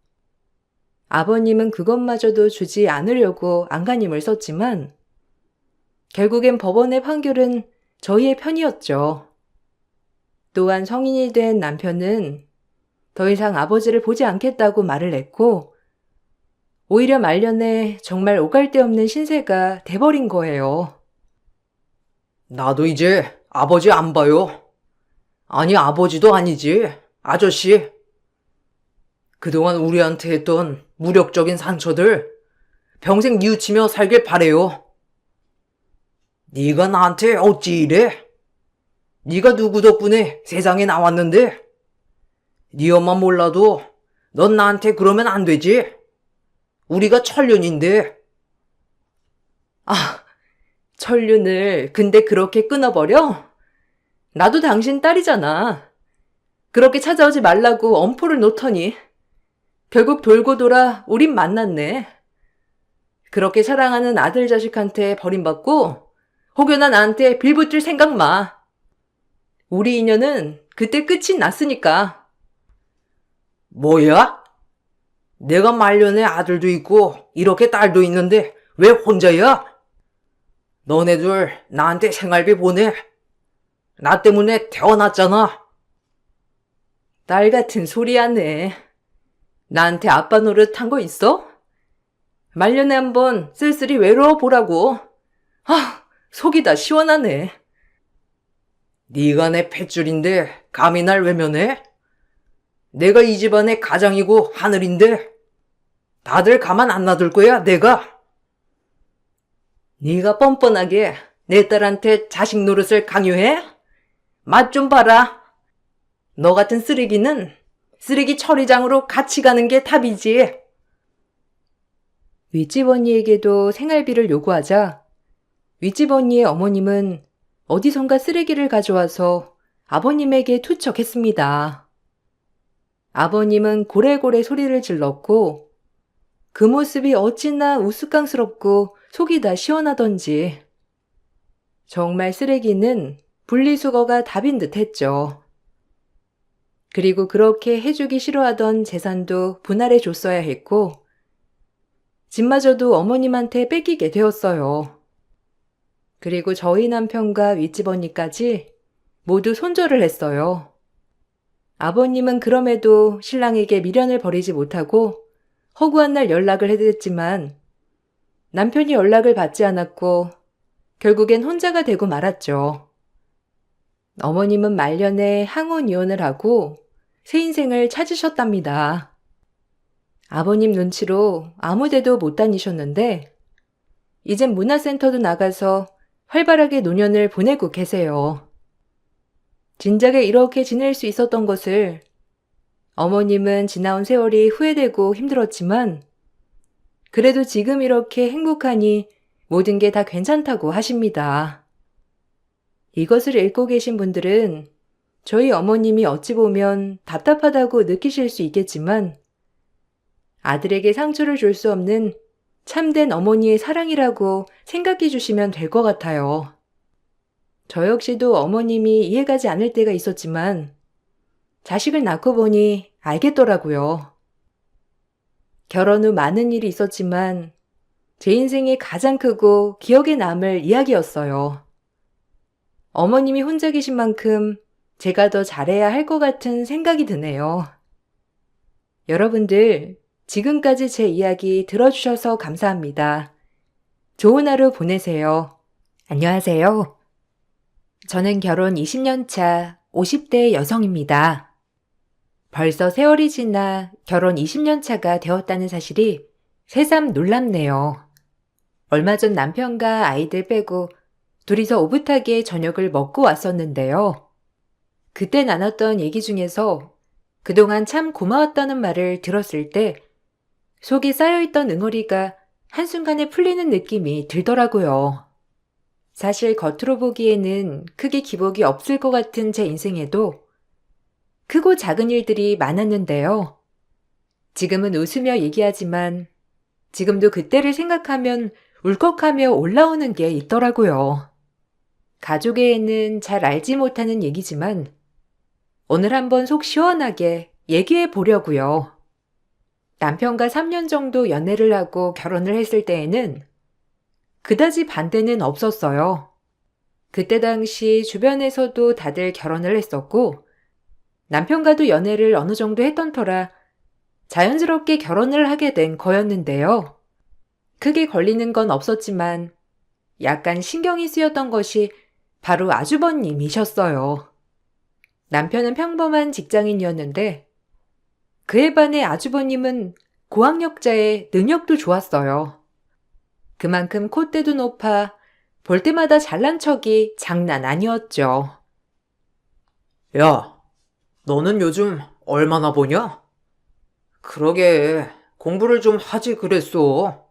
아버님은 그것마저도 주지 않으려고 안간힘을 썼지만 결국엔 법원의 판결은 저희의 편이었죠. 또한 성인이 된 남편은 더 이상 아버지를 보지 않겠다고 말을 했고 오히려 말년에 정말 오갈 데 없는 신세가 돼버린 거예요. 나도 이제 아버지 안 봐요. 아니, 아버지도 아니지. 아저씨. 그동안 우리한테 했던 무력적인 상처들 평생 뉘우치며 살길 바래요. 네가 나한테 어찌 이래? 네가 누구 덕분에 세상에 나왔는데? 네 엄마 몰라도 넌 나한테 그러면 안 되지. 우리가 천륜인데. 아, 천륜을 근데 그렇게 끊어버려? 나도 당신 딸이잖아. 그렇게 찾아오지 말라고 엄포를 놓더니 결국 돌고 돌아 우린 만났네. 그렇게 사랑하는 아들 자식한테 버림받고 혹여나 나한테 빌붙을 생각 마. 우리 인연은 그때 끝이 났으니까. 뭐야? 내가 말년에 아들도 있고 이렇게 딸도 있는데 왜 혼자야? 너네들 나한테 생활비 보내. 나 때문에 태어났잖아. 딸 같은 소리 하네. 나한테 아빠 노릇한 거 있어? 말년에 한번 쓸쓸히 외로워 보라고. 아, 속이 다 시원하네. 네가 내 핏줄인데 감히 날 외면해? 내가 이 집안의 가장이고 하늘인데 다들 가만 안 놔둘 거야, 내가. 네가 뻔뻔하게 내 딸한테 자식 노릇을 강요해? 맛 좀 봐라. 너 같은 쓰레기는 쓰레기 처리장으로 같이 가는 게 답이지. 윗집 언니에게도 생활비를 요구하자 윗집 언니의 어머님은 어디선가 쓰레기를 가져와서 아버님에게 투척했습니다. 아버님은 고래고래 소리를 질렀고 그 모습이 어찌나 우스꽝스럽고 속이 다 시원하던지. 정말 쓰레기는 분리수거가 답인 듯 했죠. 그리고 그렇게 해주기 싫어하던 재산도 분할해 줬어야 했고, 집마저도 어머님한테 뺏기게 되었어요. 그리고 저희 남편과 윗집 언니까지 모두 손절을 했어요. 아버님은 그럼에도 신랑에게 미련을 버리지 못하고 허구한 날 연락을 해댔지만 남편이 연락을 받지 않았고 결국엔 혼자가 되고 말았죠. 어머님은 말년에 항원 이혼을 하고 새 인생을 찾으셨답니다. 아버님 눈치로 아무 데도 못 다니셨는데 이젠 문화센터도 나가서 활발하게 노년을 보내고 계세요. 진작에 이렇게 지낼 수 있었던 것을 어머님은 지나온 세월이 후회되고 힘들었지만 그래도 지금 이렇게 행복하니 모든 게 다 괜찮다고 하십니다. 이것을 읽고 계신 분들은 저희 어머님이 어찌 보면 답답하다고 느끼실 수 있겠지만 아들에게 상처를 줄 수 없는 참된 어머니의 사랑이라고 생각해 주시면 될 것 같아요. 저 역시도 어머님이 이해가지 않을 때가 있었지만 자식을 낳고 보니 알겠더라고요. 결혼 후 많은 일이 있었지만 제 인생의 가장 크고 기억에 남을 이야기였어요. 어머님이 혼자 계신 만큼 제가 더 잘해야 할 것 같은 생각이 드네요. 여러분들, 지금까지 제 이야기 들어주셔서 감사합니다. 좋은 하루 보내세요. 안녕하세요. 저는 결혼 20년 차 50대 여성입니다. 벌써 세월이 지나 결혼 20년 차가 되었다는 사실이 새삼 놀랍네요. 얼마 전 남편과 아이들 빼고 둘이서 오붓하게 저녁을 먹고 왔었는데요. 그때 나눴던 얘기 중에서 그동안 참 고마웠다는 말을 들었을 때 속에 쌓여있던 응어리가 한순간에 풀리는 느낌이 들더라고요. 사실 겉으로 보기에는 크게 기복이 없을 것 같은 제 인생에도 크고 작은 일들이 많았는데요. 지금은 웃으며 얘기하지만 지금도 그때를 생각하면 울컥하며 올라오는 게 있더라고요. 가족애에는 잘 알지 못하는 얘기지만 오늘 한번 속 시원하게 얘기해 보려고요. 남편과 3년 정도 연애를 하고 결혼을 했을 때에는 그다지 반대는 없었어요. 그때 당시 주변에서도 다들 결혼을 했었고 남편과도 연애를 어느 정도 했던 터라 자연스럽게 결혼을 하게 된 거였는데요. 크게 걸리는 건 없었지만 약간 신경이 쓰였던 것이 바로 아주버님이셨어요. 남편은 평범한 직장인이었는데 그에 반해 아주버님은 고학력자의 능력도 좋았어요. 그만큼 콧대도 높아 볼 때마다 잘난 척이 장난 아니었죠. 야, 너는 요즘 얼마나 버냐? 그러게, 공부를 좀 하지 그랬어.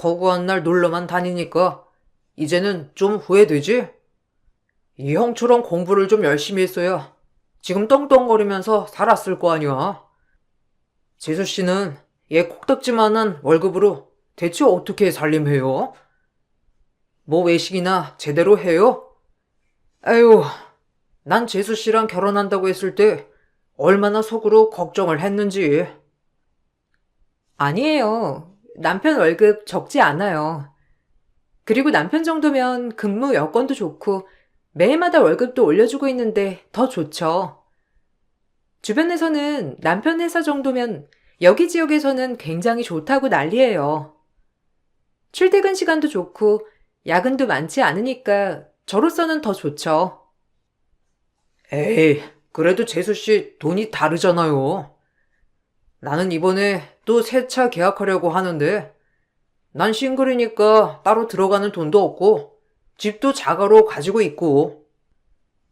허구한 날 놀러만 다니니까 이제는 좀 후회되지? 이 형처럼 공부를 좀 열심히 했어야 지금 떵떵거리면서 살았을 거 아니야. 재수 씨는 얘 콕딱지만한 월급으로 대체 어떻게 살림해요? 뭐 외식이나 제대로 해요? 아유, 난 재수 씨랑 결혼한다고 했을 때 얼마나 속으로 걱정을 했는지. 아니에요. 남편 월급 적지 않아요. 그리고 남편 정도면 근무 여건도 좋고 매일마다 월급도 올려주고 있는데 더 좋죠. 주변에서는 남편 회사 정도면 여기 지역에서는 굉장히 좋다고 난리예요. 출퇴근 시간도 좋고 야근도 많지 않으니까 저로서는 더 좋죠. 에이, 그래도 재수 씨 돈이 다르잖아요. 나는 이번에 또 새 차 계약하려고 하는데 난 싱글이니까 따로 들어가는 돈도 없고 집도 자가로 가지고 있고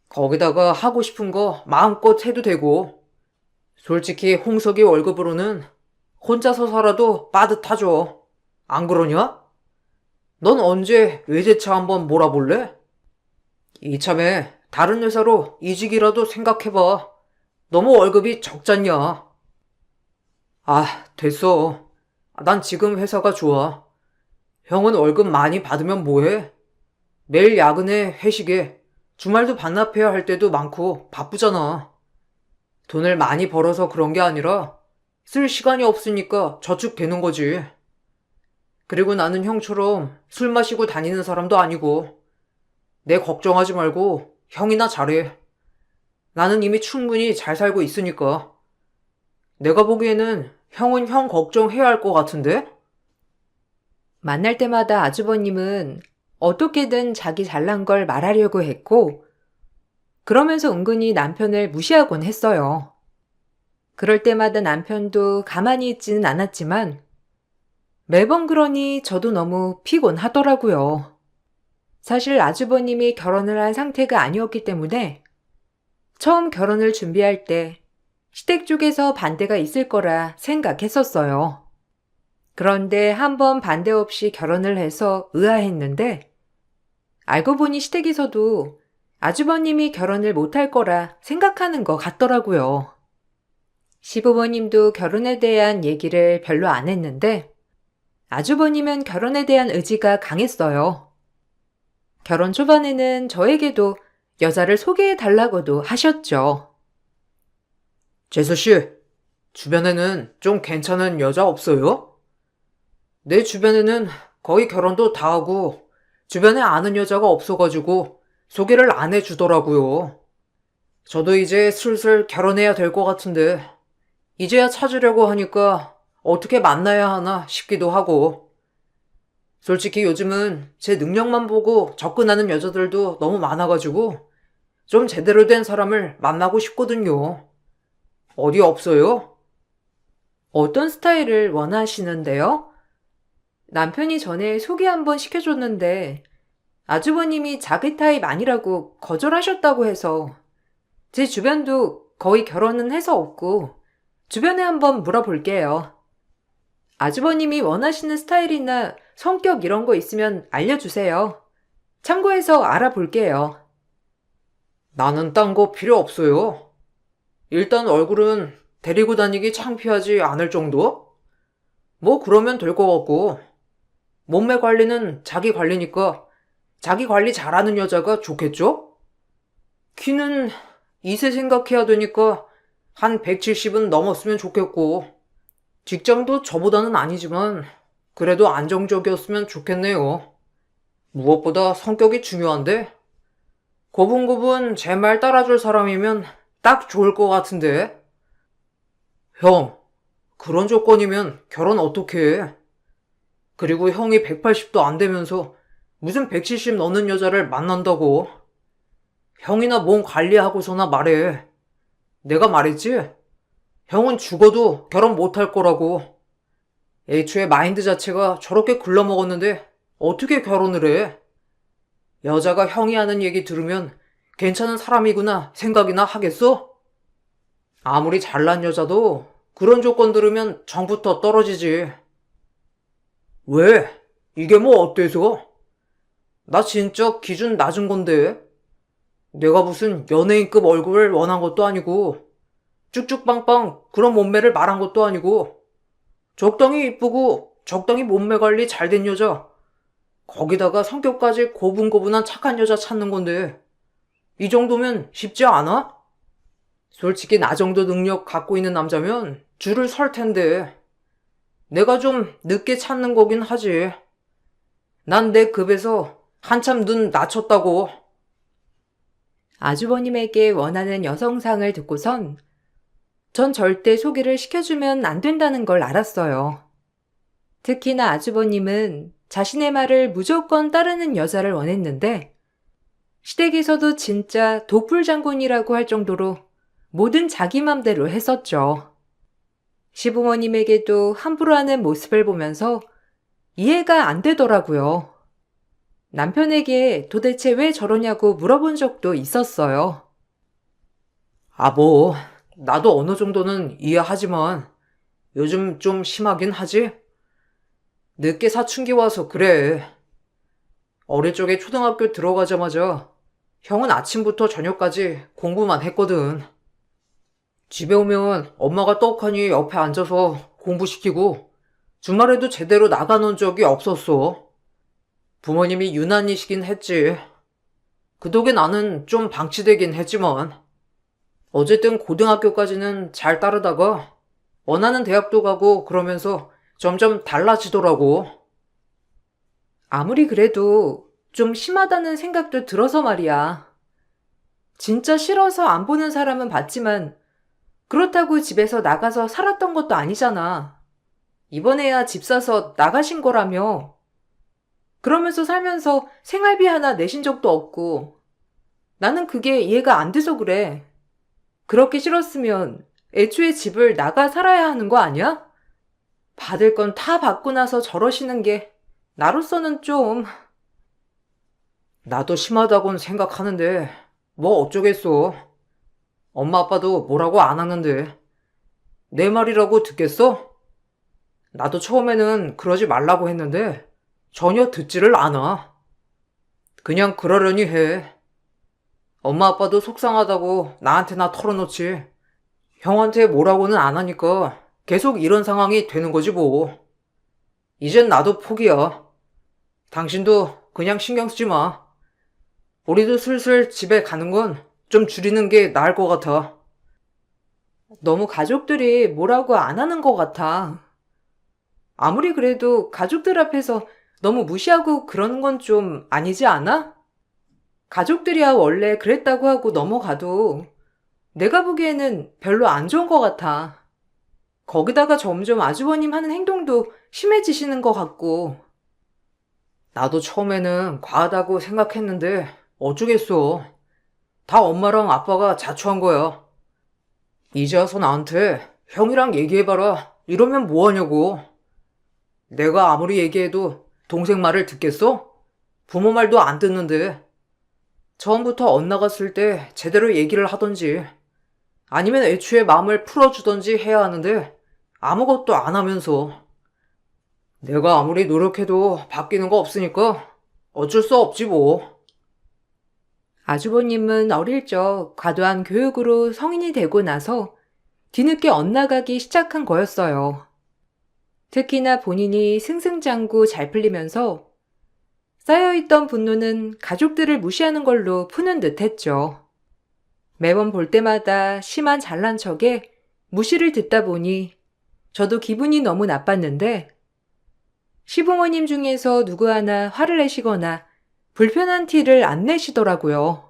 거기다가 하고 싶은 거 마음껏 해도 되고 솔직히 홍석이 월급으로는 혼자서 살아도 빠듯하죠. 안 그러냐? 넌 언제 외제차 한번 몰아볼래? 이참에 다른 회사로 이직이라도 생각해봐. 너무 월급이 적잖냐? 아, 됐어. 난 지금 회사가 좋아. 형은 월급 많이 받으면 뭐해? 매일 야근에 회식에 주말도 반납해야 할 때도 많고 바쁘잖아. 돈을 많이 벌어서 그런 게 아니라 쓸 시간이 없으니까 저축되는 거지. 그리고 나는 형처럼 술 마시고 다니는 사람도 아니고 내 걱정하지 말고 형이나 잘해. 나는 이미 충분히 잘 살고 있으니까. 내가 보기에는 형은 형 걱정해야 할 것 같은데? 만날 때마다 아주버님은 어떻게든 자기 잘난 걸 말하려고 했고, 그러면서 은근히 남편을 무시하곤 했어요. 그럴 때마다 남편도 가만히 있지는 않았지만, 매번 그러니 저도 너무 피곤하더라고요. 사실 아주버님이 결혼을 한 상태가 아니었기 때문에 처음 결혼을 준비할 때 시댁 쪽에서 반대가 있을 거라 생각했었어요. 그런데 한번 반대 없이 결혼을 해서 의아했는데 알고 보니 시댁에서도 아주버님이 결혼을 못할 거라 생각하는 것 같더라고요. 시부모님도 결혼에 대한 얘기를 별로 안 했는데 아주버님은 결혼에 대한 의지가 강했어요. 결혼 초반에는 저에게도 여자를 소개해 달라고도 하셨죠. 재수씨, 주변에는 좀 괜찮은 여자 없어요? 내 주변에는 거의 결혼도 다 하고 주변에 아는 여자가 없어가지고 소개를 안 해주더라고요. 저도 이제 슬슬 결혼해야 될 것 같은데 이제야 찾으려고 하니까 어떻게 만나야 하나 싶기도 하고. 솔직히 요즘은 제 능력만 보고 접근하는 여자들도 너무 많아가지고 좀 제대로 된 사람을 만나고 싶거든요. 어디 없어요? 어떤 스타일을 원하시는데요? 남편이 전에 소개 한번 시켜줬는데 아주버님이 자기 타입 아니라고 거절하셨다고 해서 제 주변도 거의 결혼은 해서 없고 주변에 한번 물어볼게요. 아주버님이 원하시는 스타일이나 성격 이런 거 있으면 알려주세요. 참고해서 알아볼게요. 나는 딴 거 필요 없어요. 일단 얼굴은 데리고 다니기 창피하지 않을 정도? 뭐 그러면 될 것 같고. 몸매 관리는 자기 관리니까 자기 관리 잘하는 여자가 좋겠죠? 키는 2세 생각해야 되니까 한 170은 넘었으면 좋겠고, 직장도 저보다는 아니지만 그래도 안정적이었으면 좋겠네요. 무엇보다 성격이 중요한데, 고분고분 제 말 따라줄 사람이면 딱 좋을 것 같은데. 형, 그런 조건이면 결혼 어떻게 해? 그리고 형이 180도 안 되면서 무슨 170 넘는 여자를 만난다고? 형이나 몸 관리하고서나 말해. 내가 말했지? 형은 죽어도 결혼 못할 거라고. 애초에 마인드 자체가 저렇게 글러먹었는데 어떻게 결혼을 해? 여자가 형이 하는 얘기 들으면 괜찮은 사람이구나 생각이나 하겠어? 아무리 잘난 여자도 그런 조건 들으면 정부터 떨어지지. 왜? 이게 뭐 어때서? 나 진짜 기준 낮은 건데. 내가 무슨 연예인급 얼굴을 원한 것도 아니고 쭉쭉빵빵 그런 몸매를 말한 것도 아니고 적당히 이쁘고 적당히 몸매 관리 잘 된 여자, 거기다가 성격까지 고분고분한 착한 여자 찾는 건데 이 정도면 쉽지 않아? 솔직히 나 정도 능력 갖고 있는 남자면 줄을 설 텐데 내가 좀 늦게 찾는 거긴 하지. 난 내 급에서 한참 눈 낮췄다고. 아주버님에게 원하는 여성상을 듣고선 전 절대 소개를 시켜주면 안 된다는 걸 알았어요. 특히나 아주버님은 자신의 말을 무조건 따르는 여자를 원했는데 시댁에서도 진짜 독불장군이라고 할 정도로 뭐든 자기 맘대로 했었죠. 시부모님에게도 함부로 하는 모습을 보면서 이해가 안 되더라고요. 남편에게 도대체 왜 저러냐고 물어본 적도 있었어요. 뭐, 나도 어느 정도는 이해하지만 요즘 좀 심하긴 하지? 늦게 사춘기 와서 그래. 어릴 적에 초등학교 들어가자마자 형은 아침부터 저녁까지 공부만 했거든. 집에 오면 엄마가 떡하니 옆에 앉아서 공부시키고 주말에도 제대로 나가놓은 적이 없었어. 부모님이 유난히시긴 했지. 그 덕에 나는 좀 방치되긴 했지만, 어쨌든 고등학교까지는 잘 따르다가 원하는 대학도 가고 그러면서 점점 달라지더라고. 아무리 그래도 좀 심하다는 생각도 들어서 말이야. 진짜 싫어서 안 보는 사람은 봤지만 그렇다고 집에서 나가서 살았던 것도 아니잖아. 이번에야 집 사서 나가신 거라며. 그러면서 살면서 생활비 하나 내신 적도 없고. 나는 그게 이해가 안 돼서 그래. 그렇게 싫었으면 애초에 집을 나가 살아야 하는 거 아니야? 받을 건 다 받고 나서 저러시는 게 나로서는 좀... 나도 심하다고는 생각하는데, 뭐 어쩌겠어. 엄마 아빠도 뭐라고 안 하는데. 내 말이라고 듣겠어? 나도 처음에는 그러지 말라고 했는데, 전혀 듣지를 않아. 그냥 그러려니 해. 엄마 아빠도 속상하다고 나한테나 털어놓지. 형한테 뭐라고는 안 하니까 계속 이런 상황이 되는 거지 뭐. 이젠 나도 포기야. 당신도 그냥 신경 쓰지 마. 우리도 슬슬 집에 가는 건 좀 줄이는 게 나을 것 같아. 너무 가족들이 뭐라고 안 하는 것 같아. 아무리 그래도 가족들 앞에서 너무 무시하고 그러는 건 좀 아니지 않아? 가족들이야 원래 그랬다고 하고 넘어가도 내가 보기에는 별로 안 좋은 것 같아. 거기다가 점점 아주버님 하는 행동도 심해지시는 것 같고. 나도 처음에는 과하다고 생각했는데 어쩌겠어. 다 엄마랑 아빠가 자초한 거야. 이제 와서 나한테 형이랑 얘기해봐라 이러면 뭐하냐고. 내가 아무리 얘기해도 동생 말을 듣겠어? 부모 말도 안 듣는데. 처음부터 엇나갔을 때 제대로 얘기를 하던지 아니면 애초에 마음을 풀어주던지 해야 하는데 아무것도 안 하면서. 내가 아무리 노력해도 바뀌는 거 없으니까 어쩔 수 없지 뭐. 아주버님은 어릴 적 과도한 교육으로 성인이 되고 나서 뒤늦게 엇나가기 시작한 거였어요. 특히나 본인이 승승장구 잘 풀리면서 쌓여있던 분노는 가족들을 무시하는 걸로 푸는 듯 했죠. 매번 볼 때마다 심한 잘난 척에 무시를 듣다 보니 저도 기분이 너무 나빴는데 시부모님 중에서 누구 하나 화를 내시거나 불편한 티를 안 내시더라고요.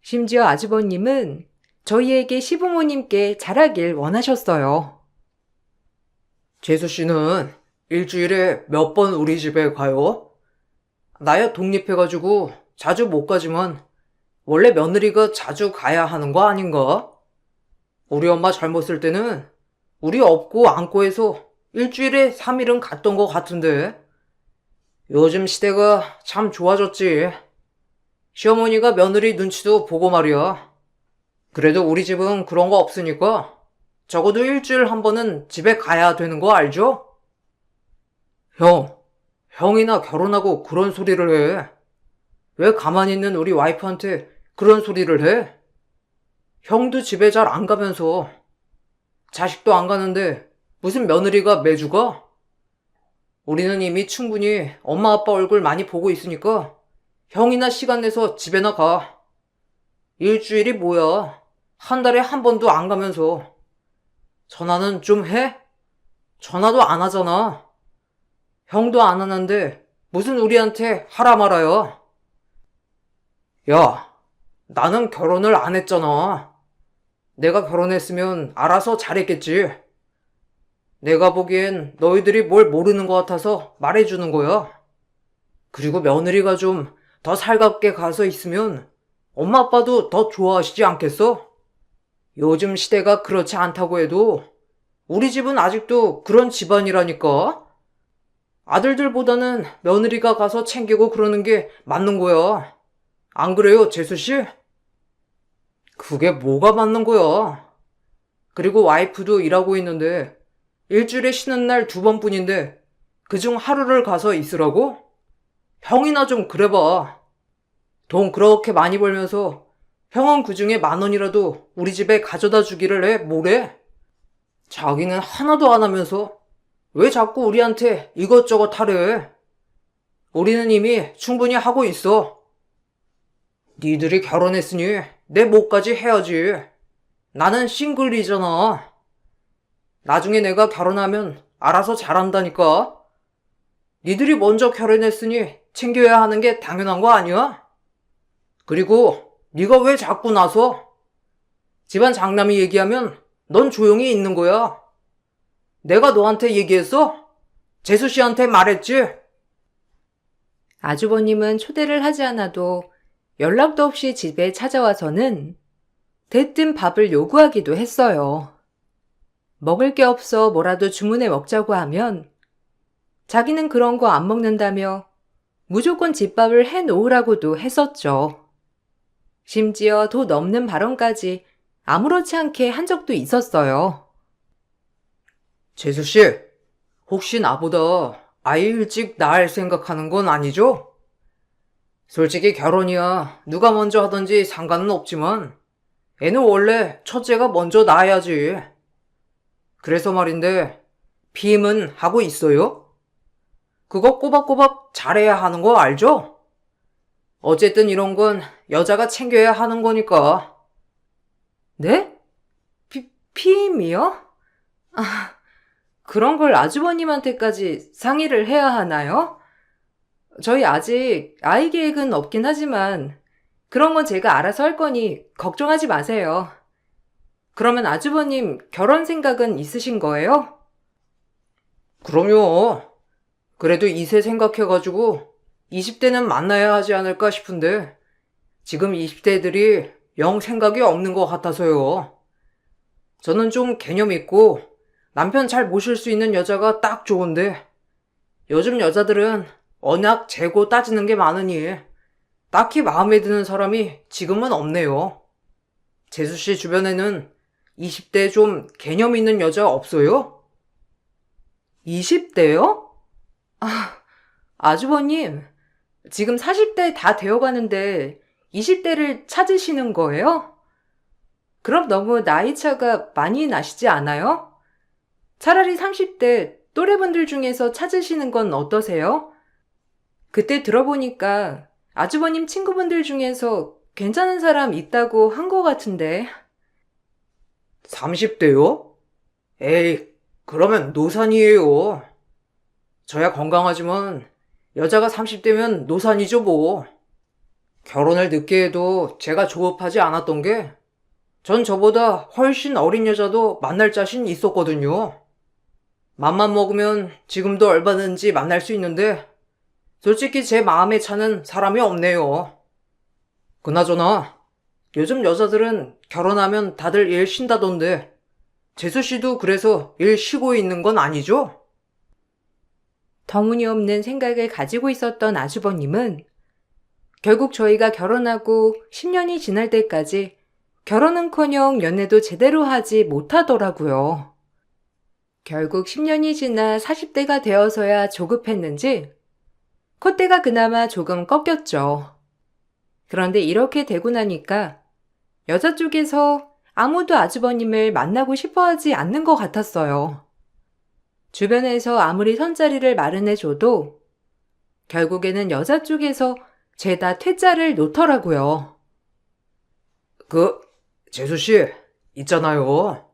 심지어 아주버님은 저희에게 시부모님께 잘하길 원하셨어요. 재수 씨는 일주일에 몇 번 우리 집에 가요? 나야 독립해가지고 자주 못 가지만 원래 며느리가 자주 가야 하는 거 아닌가? 우리 엄마 젊었을 때는 우리 업고 안고 해서 일주일에 3일은 갔던 것 같은데. 요즘 시대가 참 좋아졌지. 시어머니가 며느리 눈치도 보고 말이야. 그래도 우리 집은 그런 거 없으니까 적어도 일주일 한 번은 집에 가야 되는 거 알죠? 형이나 결혼하고 그런 소리를 해. 왜 가만히 있는 우리 와이프한테 그런 소리를 해? 형도 집에 잘 안 가면서 자식도 안 가는데 무슨 며느리가 매주 가? 우리는 이미 충분히 엄마 아빠 얼굴 많이 보고 있으니까 형이나 시간 내서 집에나 가. 일주일이 뭐야? 한 달에 한 번도 안 가면서. 전화는 좀 해? 전화도 안 하잖아. 형도 안 하는데 무슨 우리한테 하라 말아요. 야, 나는 결혼을 안 했잖아. 내가 결혼했으면 알아서 잘했겠지. 내가 보기엔 너희들이 뭘 모르는 것 같아서 말해주는 거야. 그리고 며느리가 좀 더 살갑게 가서 있으면 엄마 아빠도 더 좋아하시지 않겠어? 요즘 시대가 그렇지 않다고 해도 우리 집은 아직도 그런 집안이라니까. 아들들보다는 며느리가 가서 챙기고 그러는 게 맞는 거야. 안 그래요, 재수씨? 그게 뭐가 맞는 거야? 그리고 와이프도 일하고 있는데 일주일에 쉬는 날 2번뿐인데 그중 하루를 가서 있으라고? 형이나 좀 그래봐. 돈 그렇게 많이 벌면서 형은 그중에 10,000원이라도 우리 집에 가져다 주기를 해 뭐래? 자기는 하나도 안 하면서 왜 자꾸 우리한테 이것저것 하래? 우리는 이미 충분히 하고 있어. 니들이 결혼했으니 내 몫까지 해야지. 나는 싱글이잖아. 나중에 내가 결혼하면 알아서 잘한다니까. 니들이 먼저 결혼했으니 챙겨야 하는 게 당연한 거 아니야? 그리고 네가 왜 자꾸 나서? 집안 장남이 얘기하면 넌 조용히 있는 거야. 내가 너한테 얘기했어? 재수 씨한테 말했지? 아주버님은 초대를 하지 않아도 연락도 없이 집에 찾아와서는 대뜸 밥을 요구하기도 했어요. 먹을 게 없어 뭐라도 주문해 먹자고 하면 자기는 그런 거 안 먹는다며 무조건 집밥을 해 놓으라고도 했었죠. 심지어 도 넘는 발언까지 아무렇지 않게 한 적도 있었어요. 재수 씨, 혹시 나보다 아이 일찍 낳을 생각하는 건 아니죠? 솔직히 결혼이야 누가 먼저 하든지 상관은 없지만 애는 원래 첫째가 먼저 낳아야지. 그래서 말인데 피임은 하고 있어요? 그거 꼬박꼬박 잘해야 하는 거 알죠? 어쨌든 이런 건 여자가 챙겨야 하는 거니까. 네? 피임이요? 아, 그런 걸 아주버님한테까지 상의를 해야 하나요? 저희 아직 아이 계획은 없긴 하지만 그런 건 제가 알아서 할 거니 걱정하지 마세요. 그러면 아주버님 결혼 생각은 있으신 거예요? 그럼요. 그래도 이세 생각해가지고 20대는 만나야 하지 않을까 싶은데 지금 20대들이 영 생각이 없는 것 같아서요. 저는 좀 개념 있고 남편 잘 모실 수 있는 여자가 딱 좋은데 요즘 여자들은 워낙 재고 따지는 게 많으니 딱히 마음에 드는 사람이 지금은 없네요. 재수 씨 주변에는 20대 좀 개념 있는 여자 없어요? 20대요? 아주버님, 지금 40대 다 되어가는데 20대를 찾으시는 거예요? 그럼 너무 나이 차가 많이 나시지 않아요? 차라리 30대 또래분들 중에서 찾으시는 건 어떠세요? 그때 들어보니까 아주버님 친구분들 중에서 괜찮은 사람 있다고 한 것 같은데. 30대요? 에이, 그러면 노산이에요. 저야 건강하지만 여자가 30대면 노산이죠 뭐. 결혼을 늦게 해도 제가 조급하지 않았던 게 전 저보다 훨씬 어린 여자도 만날 자신 있었거든요. 맘만 먹으면 지금도 얼마든지 만날 수 있는데 솔직히 제 마음에 차는 사람이 없네요. 그나저나 요즘 여자들은 결혼하면 다들 일 쉰다던데 재수 씨도 그래서 일 쉬고 있는 건 아니죠? 터무니없는 생각을 가지고 있었던 아주버님은 결국 저희가 결혼하고 10년이 지날 때까지 결혼은커녕 연애도 제대로 하지 못하더라고요. 결국 10년이 지나 40대가 되어서야 조급했는지 콧대가 그나마 조금 꺾였죠. 그런데 이렇게 되고 나니까 여자 쪽에서 아무도 아주버님을 만나고 싶어 하지 않는 것 같았어요. 주변에서 아무리 선자리를 마련해줘도 결국에는 여자 쪽에서 죄다 퇴짜를 놓더라고요. 재수 씨, 있잖아요.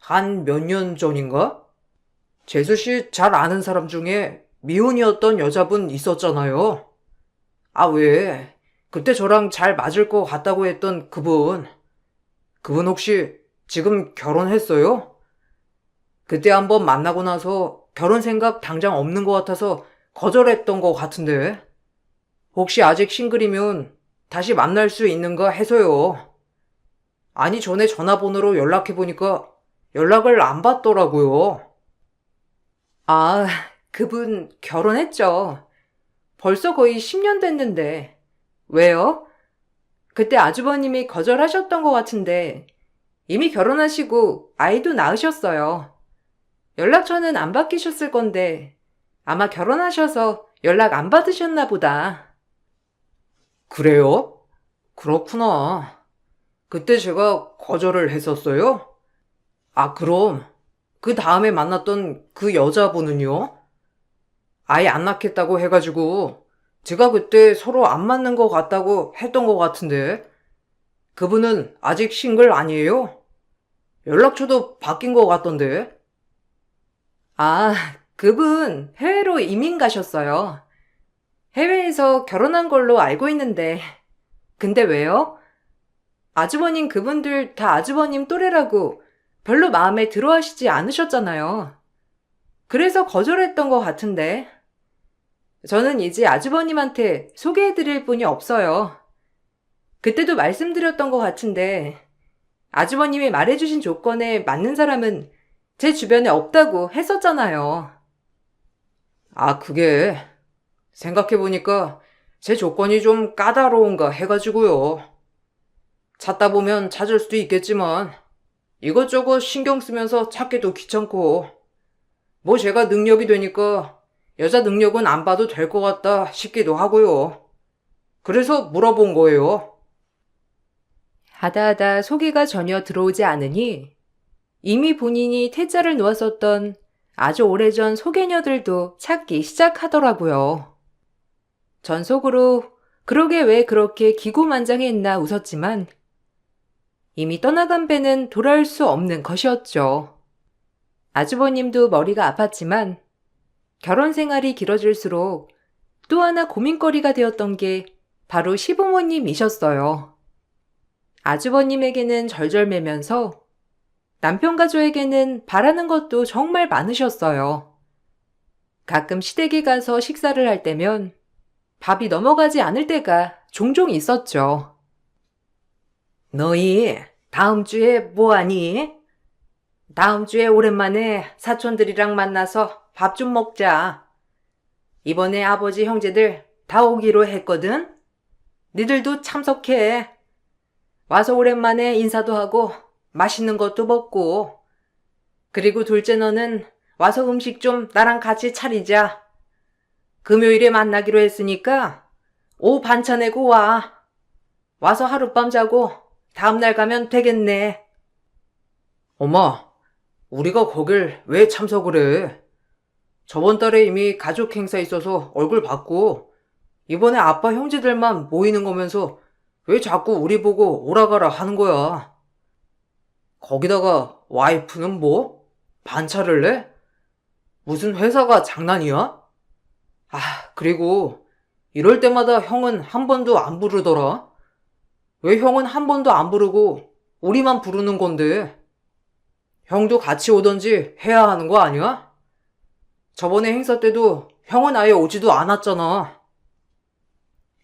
한 몇 년 전인가? 재수 씨 잘 아는 사람 중에 미혼이었던 여자분 있었잖아요. 아, 왜? 그때 저랑 잘 맞을 것 같다고 했던 그분. 그분 혹시 지금 결혼했어요? 그때 한번 만나고 나서 결혼 생각 당장 없는 것 같아서 거절했던 것 같은데. 혹시 아직 싱글이면 다시 만날 수 있는가 해서요. 아니, 전에 전화번호로 연락해보니까 연락을 안 받더라고요. 아, 그분 결혼했죠. 벌써 거의 10년 됐는데. 왜요? 그때 아주버님이 거절하셨던 것 같은데 이미 결혼하시고 아이도 낳으셨어요. 연락처는 안 바뀌셨을 건데 아마 결혼하셔서 연락 안 받으셨나 보다. 그래요? 그렇구나. 그때 제가 거절을 했었어요? 아, 그럼 그 다음에 만났던 그 여자분은요? 아예 안 낳겠다고 해가지고 제가 그때 서로 안 맞는 것 같다고 했던 것 같은데 그분은 아직 싱글 아니에요? 연락처도 바뀐 것 같던데. 아, 그분 해외로 이민 가셨어요. 해외에서 결혼한 걸로 알고 있는데. 근데 왜요? 아주버님 그분들 다 아주버님 또래라고 별로 마음에 들어 하시지 않으셨잖아요. 그래서 거절했던 것 같은데. 저는 이제 아주버님한테 소개해드릴 분이 없어요. 그때도 말씀드렸던 것 같은데, 아주버님이 말해주신 조건에 맞는 사람은 제 주변에 없다고 했었잖아요. 아, 그게 생각해보니까 제 조건이 좀 까다로운가 해가지고요. 찾다 보면 찾을 수도 있겠지만 이것저것 신경 쓰면서 찾기도 귀찮고 뭐 제가 능력이 되니까 여자 능력은 안 봐도 될 것 같다 싶기도 하고요. 그래서 물어본 거예요. 하다하다 소개가 전혀 들어오지 않으니 이미 본인이 퇴짜를 놓았었던 아주 오래전 소개녀들도 찾기 시작하더라고요. 전 속으로 그러게 왜 그렇게 기고만장했나 웃었지만 이미 떠나간 배는 돌아올 수 없는 것이었죠. 아주버님도 머리가 아팠지만 결혼 생활이 길어질수록 또 하나 고민거리가 되었던 게 바로 시부모님이셨어요. 아주버님에게는 절절매면서 남편 가족에게는 바라는 것도 정말 많으셨어요. 가끔 시댁에 가서 식사를 할 때면 밥이 넘어가지 않을 때가 종종 있었죠. 너희 다음 주에 뭐하니? 다음 주에 오랜만에 사촌들이랑 만나서 밥 좀 먹자. 이번에 아버지 형제들 다 오기로 했거든? 니들도 참석해. 와서 오랜만에 인사도 하고 맛있는 것도 먹고. 그리고 둘째 너는 와서 음식 좀 나랑 같이 차리자. 금요일에 만나기로 했으니까 오후 반차 내고 와. 와서 하룻밤 자고 다음날 가면 되겠네. 엄마, 우리가 거길 왜 참석을 해? 저번 달에 이미 가족 행사 있어서 얼굴 봤고 이번에 아빠 형제들만 모이는 거면서 왜 자꾸 우리 보고 오라가라 하는 거야? 거기다가 와이프는 뭐? 반차를 내? 무슨 회사가 장난이야? 아, 그리고 이럴 때마다 형은 한 번도 안 부르더라? 왜 형은 한 번도 안 부르고 우리만 부르는 건데? 형도 같이 오던지 해야 하는 거 아니야? 저번에 행사 때도 형은 아예 오지도 않았잖아.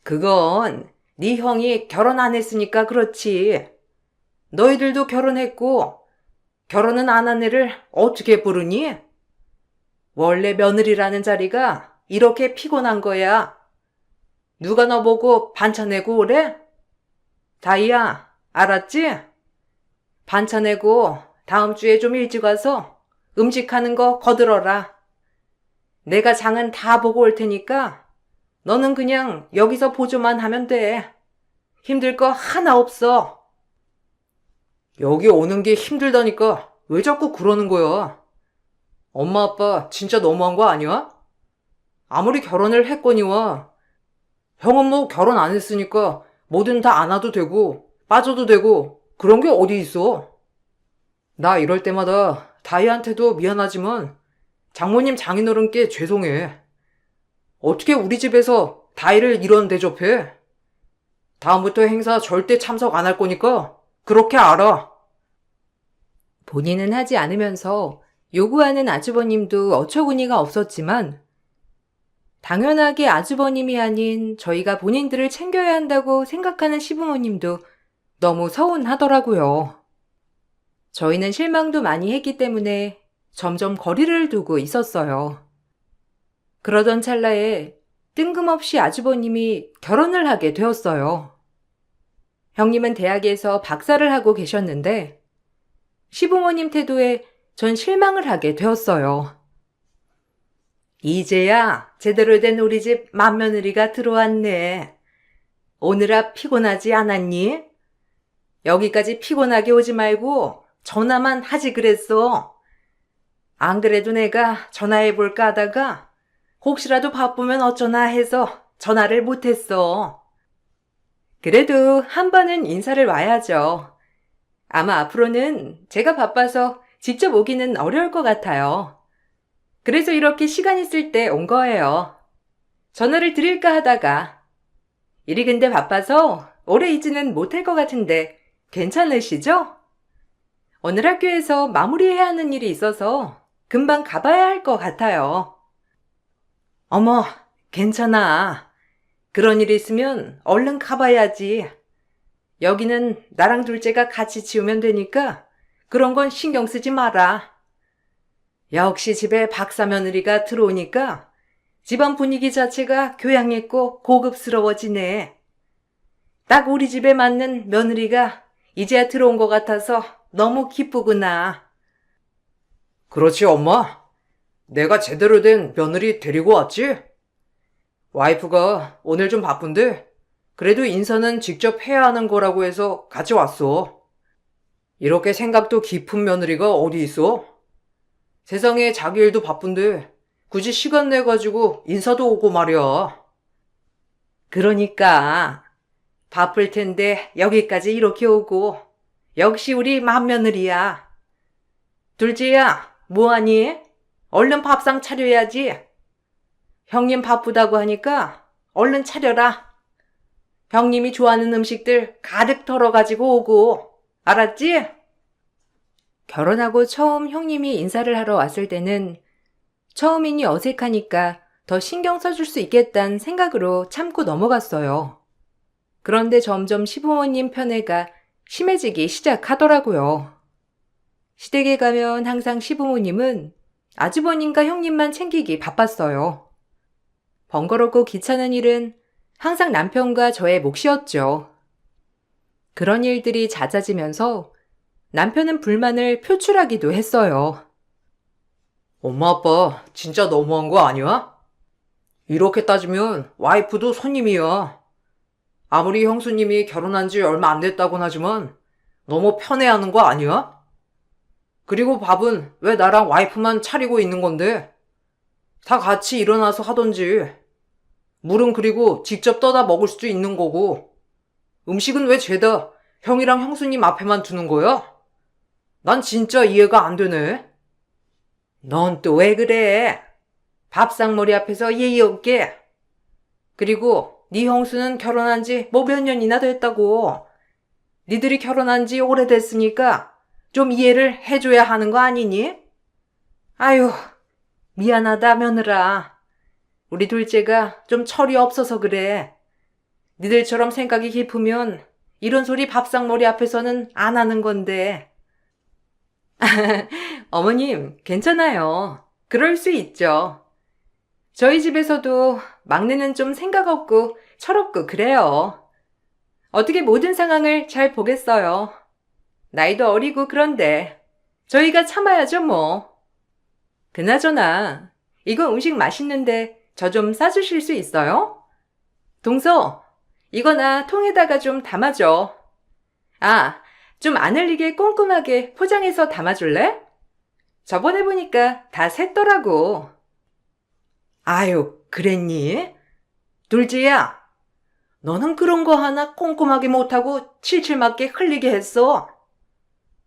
그건 네 형이 결혼 안 했으니까 그렇지. 너희들도 결혼했고 결혼은 안 한 애를 어떻게 부르니? 원래 며느리라는 자리가 이렇게 피곤한 거야. 누가 너 보고 반차 내고 오래? 다이야, 알았지? 반차 내고 다음 주에 좀 일찍 와서 음식하는 거 거들어라. 내가 장은 다 보고 올 테니까 너는 그냥 여기서 보조만 하면 돼. 힘들 거 하나 없어. 여기 오는 게 힘들다니까 왜 자꾸 그러는 거야? 엄마 아빠 진짜 너무한 거 아니야? 아무리 결혼을 했거니와 형은 뭐 결혼 안 했으니까 뭐든 다 안 와도 되고 빠져도 되고 그런 게 어디 있어? 나 이럴 때마다 다이한테도 미안하지만 장모님 장인어른께 죄송해. 어떻게 우리 집에서 다이를 이런 대접해? 다음부터 행사 절대 참석 안 할 거니까 그렇게 알아. 본인은 하지 않으면서 요구하는 아주버님도 어처구니가 없었지만 당연하게 아주버님이 아닌 저희가 본인들을 챙겨야 한다고 생각하는 시부모님도 너무 서운하더라고요. 저희는 실망도 많이 했기 때문에 점점 거리를 두고 있었어요. 그러던 찰나에 뜬금없이 아주버님이 결혼을 하게 되었어요. 형님은 대학에서 박사를 하고 계셨는데 시부모님 태도에 전 실망을 하게 되었어요. 이제야 제대로 된 우리 집 맏며느리가 들어왔네. 오느라 피곤하지 않았니? 여기까지 피곤하게 오지 말고 전화만 하지 그랬어. 안 그래도 내가 전화해볼까 하다가 혹시라도 바쁘면 어쩌나 해서 전화를 못했어. 그래도 한 번은 인사를 와야죠. 아마 앞으로는 제가 바빠서 직접 오기는 어려울 것 같아요. 그래서 이렇게 시간 있을 때 온 거예요. 전화를 드릴까 하다가. 일이 근데 바빠서 오래 있지는 못할 것 같은데 괜찮으시죠? 오늘 학교에서 마무리해야 하는 일이 있어서 금방 가봐야 할 것 같아요. 어머, 괜찮아. 그런 일이 있으면 얼른 가봐야지. 여기는 나랑 둘째가 같이 지우면 되니까 그런 건 신경 쓰지 마라. 역시 집에 박사 며느리가 들어오니까 집안 분위기 자체가 교양 있고 고급스러워지네. 딱 우리 집에 맞는 며느리가 이제야 들어온 것 같아서 너무 기쁘구나. 그렇지, 엄마. 내가 제대로 된 며느리 데리고 왔지? 와이프가 오늘 좀 바쁜데 그래도 인사는 직접 해야 하는 거라고 해서 같이 왔어. 이렇게 생각도 깊은 며느리가 어디 있어? 세상에 자기 일도 바쁜데 굳이 시간 내가지고 인사도 오고 말이야. 그러니까 바쁠 텐데 여기까지 이렇게 오고 역시 우리 맏며느리야. 둘째야, 뭐하니? 얼른 밥상 차려야지. 형님 바쁘다고 하니까 얼른 차려라. 형님이 좋아하는 음식들 가득 덜어가지고 오고. 알았지? 결혼하고 처음 형님이 인사를 하러 왔을 때는 처음이니 어색하니까 더 신경 써줄 수 있겠다는 생각으로 참고 넘어갔어요. 그런데 점점 시부모님 편애가 심해지기 시작하더라고요. 시댁에 가면 항상 시부모님은 아주버님과 형님만 챙기기 바빴어요. 번거롭고 귀찮은 일은 항상 남편과 저의 몫이었죠. 그런 일들이 잦아지면서 남편은 불만을 표출하기도 했어요. 엄마 아빠 진짜 너무한 거 아니야? 이렇게 따지면 와이프도 손님이야. 아무리 형수님이 결혼한 지 얼마 안 됐다곤 하지만 너무 편애하는 거 아니야? 그리고 밥은 왜 나랑 와이프만 차리고 있는 건데? 다 같이 일어나서 하던지. 물은 그리고 직접 떠다 먹을 수도 있는 거고. 음식은 왜 죄다 형이랑 형수님 앞에만 두는 거야? 난 진짜 이해가 안 되네. 넌 또 왜 그래? 밥상머리 앞에서 예의 없게. 그리고 네 형수는 결혼한 지 뭐 몇 년이나 됐다고. 니들이 결혼한 지 오래됐으니까 좀 이해를 해줘야 하는 거 아니니? 아유, 미안하다 며느라. 우리 둘째가 좀 철이 없어서 그래. 니들처럼 생각이 깊으면 이런 소리 밥상머리 앞에서는 안 하는 건데. 어머님, 괜찮아요. 그럴 수 있죠. 저희 집에서도 막내는 좀 생각 없고 철없고 그래요. 어떻게 모든 상황을 잘 보겠어요. 나이도 어리고 그런데 저희가 참아야죠 뭐. 그나저나 이거 음식 맛있는데 저 좀 싸주실 수 있어요? 동서, 이거나 통에다가 좀 담아줘. 아, 좀 안 흘리게 꼼꼼하게 포장해서 담아줄래? 저번에 보니까 다 샜더라고. 아유, 그랬니? 둘째야, 너는 그런 거 하나 꼼꼼하게 못하고 칠칠맞게 흘리게 했어.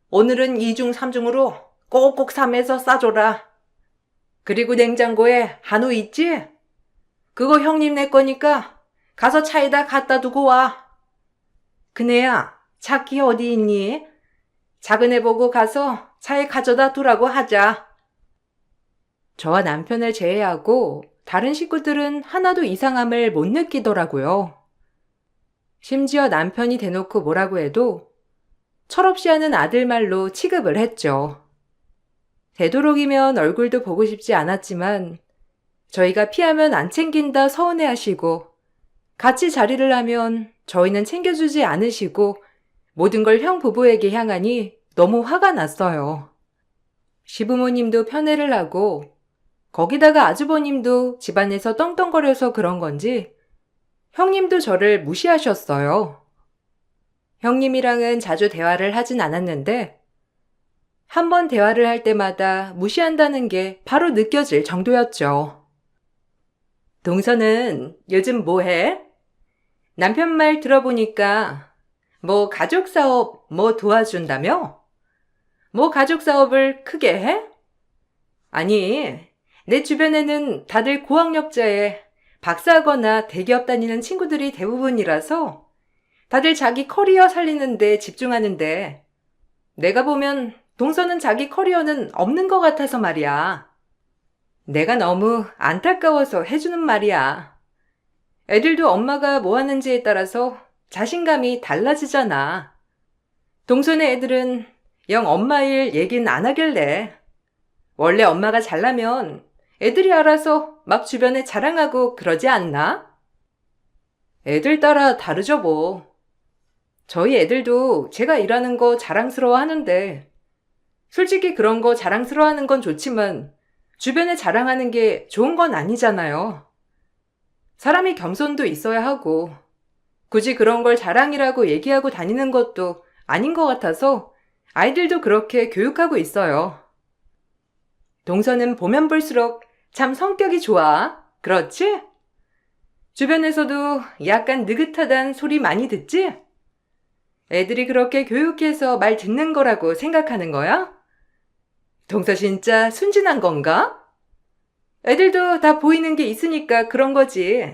오늘은 2중 3중으로 꼭꼭 삼해서 싸줘라. 그리고 냉장고에 한우 있지? 그거 형님 내 거니까 가서 차에다 갖다 두고 와. 그네야, 차키 어디 있니? 작은 애 보고 가서 차에 가져다 두라고 하자. 저와 남편을 제외하고 다른 식구들은 하나도 이상함을 못 느끼더라고요. 심지어 남편이 대놓고 뭐라고 해도 철없이 하는 아들 말로 취급을 했죠. 되도록이면 얼굴도 보고 싶지 않았지만 저희가 피하면 안 챙긴다 서운해하시고 같이 자리를 하면 저희는 챙겨주지 않으시고 모든 걸 형 부부에게 향하니 너무 화가 났어요. 시부모님도 편애를 하고 거기다가 아주버님도 집안에서 떵떵거려서 그런 건지 형님도 저를 무시하셨어요. 형님이랑은 자주 대화를 하진 않았는데 한 번 대화를 할 때마다 무시한다는 게 바로 느껴질 정도였죠. 동서는 요즘 뭐 해? 남편 말 들어보니까 뭐 가족 사업 뭐 도와준다며? 뭐 가족 사업을 크게 해? 아니, 내 주변에는 다들 고학력자에 박사하거나 대기업 다니는 친구들이 대부분이라서 다들 자기 커리어 살리는 데 집중하는데 내가 보면 동서는 자기 커리어는 없는 것 같아서 말이야. 내가 너무 안타까워서 해주는 말이야. 애들도 엄마가 뭐 하는지에 따라서 자신감이 달라지잖아. 동서네 애들은 영 엄마 일 얘긴 안 하길래. 원래 엄마가 잘나면 애들이 알아서 막 주변에 자랑하고 그러지 않나? 애들 따라 다르죠 뭐. 저희 애들도 제가 일하는 거 자랑스러워 하는데 솔직히 그런 거 자랑스러워하는 건 좋지만 주변에 자랑하는 게 좋은 건 아니잖아요. 사람이 겸손도 있어야 하고 굳이 그런 걸 자랑이라고 얘기하고 다니는 것도 아닌 것 같아서 아이들도 그렇게 교육하고 있어요. 동서는 보면 볼수록 참 성격이 좋아. 그렇지? 주변에서도 약간 느긋하단 소리 많이 듣지? 애들이 그렇게 교육해서 말 듣는 거라고 생각하는 거야? 동서 진짜 순진한 건가? 애들도 다 보이는 게 있으니까 그런 거지.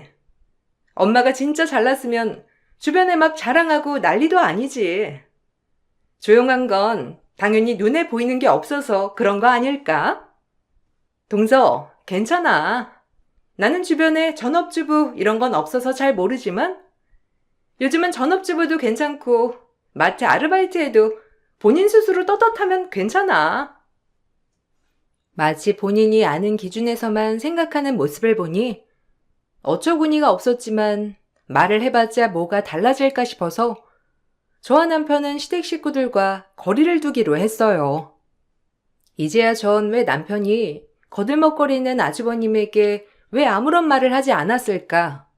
엄마가 진짜 잘났으면 주변에 막 자랑하고 난리도 아니지. 조용한 건 당연히 눈에 보이는 게 없어서 그런 거 아닐까? 동서, 괜찮아. 나는 주변에 전업주부 이런 건 없어서 잘 모르지만 요즘은 전업주부도 괜찮고 마트 아르바이트해도 본인 스스로 떳떳하면 괜찮아. 마치 본인이 아는 기준에서만 생각하는 모습을 보니 어처구니가 없었지만 말을 해봤자 뭐가 달라질까 싶어서 저와 남편은 시댁 식구들과 거리를 두기로 했어요. 이제야 전 왜 남편이 거들먹거리는 아주버님에게 왜 아무런 말을 하지 않았을까?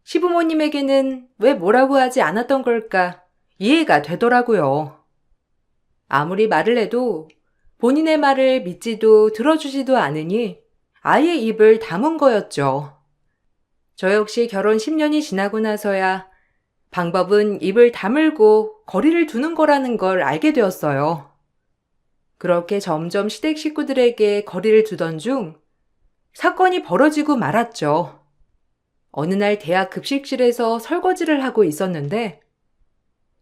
시부모님에게는 왜 뭐라고 하지 않았던 걸까? 이해가 되더라고요. 아무리 말을 해도 본인의 말을 믿지도 들어주지도 않으니 아예 입을 다문 거였죠. 저 역시 결혼 10년이 지나고 나서야 방법은 입을 다물고 거리를 두는 거라는 걸 알게 되었어요. 그렇게 점점 시댁 식구들에게 거리를 두던 중 사건이 벌어지고 말았죠. 어느 날 대학 급식실에서 설거지를 하고 있었는데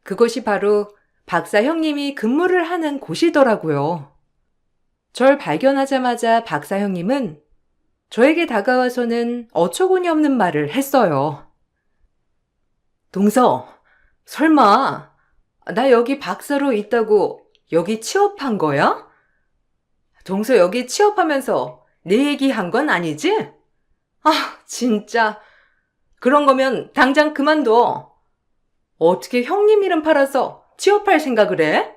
그것이 바로 박사 형님이 근무를 하는 곳이더라고요. 절 발견하자마자 박사 형님은 저에게 다가와서는 어처구니 없는 말을 했어요. 동서, 설마 나 여기 박사로 있다고 여기 취업한 거야? 동서 여기 취업하면서 내 얘기한 건 아니지? 아, 진짜. 그런 거면 당장 그만둬. 어떻게 형님 이름 팔아서 취업할 생각을 해?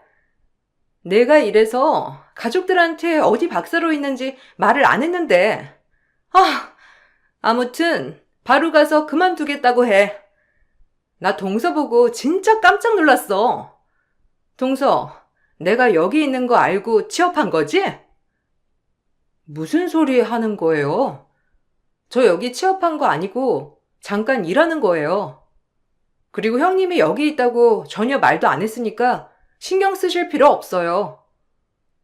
내가 이래서 가족들한테 어디 박사로 있는지 말을 안 했는데. 아무튼 바로 가서 그만두겠다고 해. 나 동서 보고 진짜 깜짝 놀랐어. 동서, 내가 여기 있는 거 알고 취업한 거지? 무슨 소리 하는 거예요? 저 여기 취업한 거 아니고 잠깐 일하는 거예요. 그리고 형님이 여기 있다고 전혀 말도 안 했으니까 신경 쓰실 필요 없어요.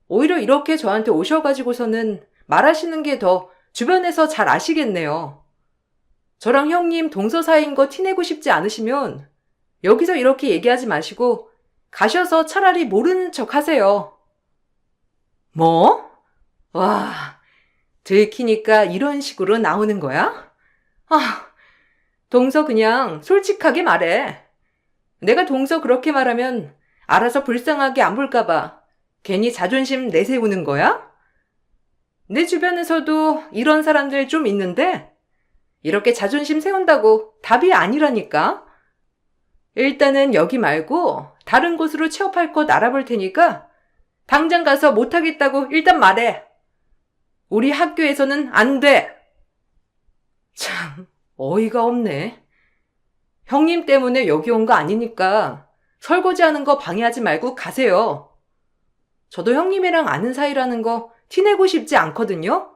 오히려 이렇게 저한테 오셔가지고서는 말하시는 게 더 주변에서 잘 아시겠네요. 저랑 형님 동서 사이인 거 티내고 싶지 않으시면 여기서 이렇게 얘기하지 마시고 가셔서 차라리 모르는 척 하세요. 뭐? 와, 들키니까 이런 식으로 나오는 거야? 동서 그냥 솔직하게 말해. 내가 동서 그렇게 말하면 알아서 불쌍하게 안 볼까봐 괜히 자존심 내세우는 거야? 내 주변에서도 이런 사람들 좀 있는데 이렇게 자존심 세운다고 답이 아니라니까. 일단은 여기 말고 다른 곳으로 취업할 곳 알아볼 테니까 당장 가서 못하겠다고 일단 말해. 우리 학교에서는 안 돼. 참, 어이가 없네. 형님 때문에 여기 온 거 아니니까 설거지하는 거 방해하지 말고 가세요. 저도 형님이랑 아는 사이라는 거 티내고 싶지 않거든요?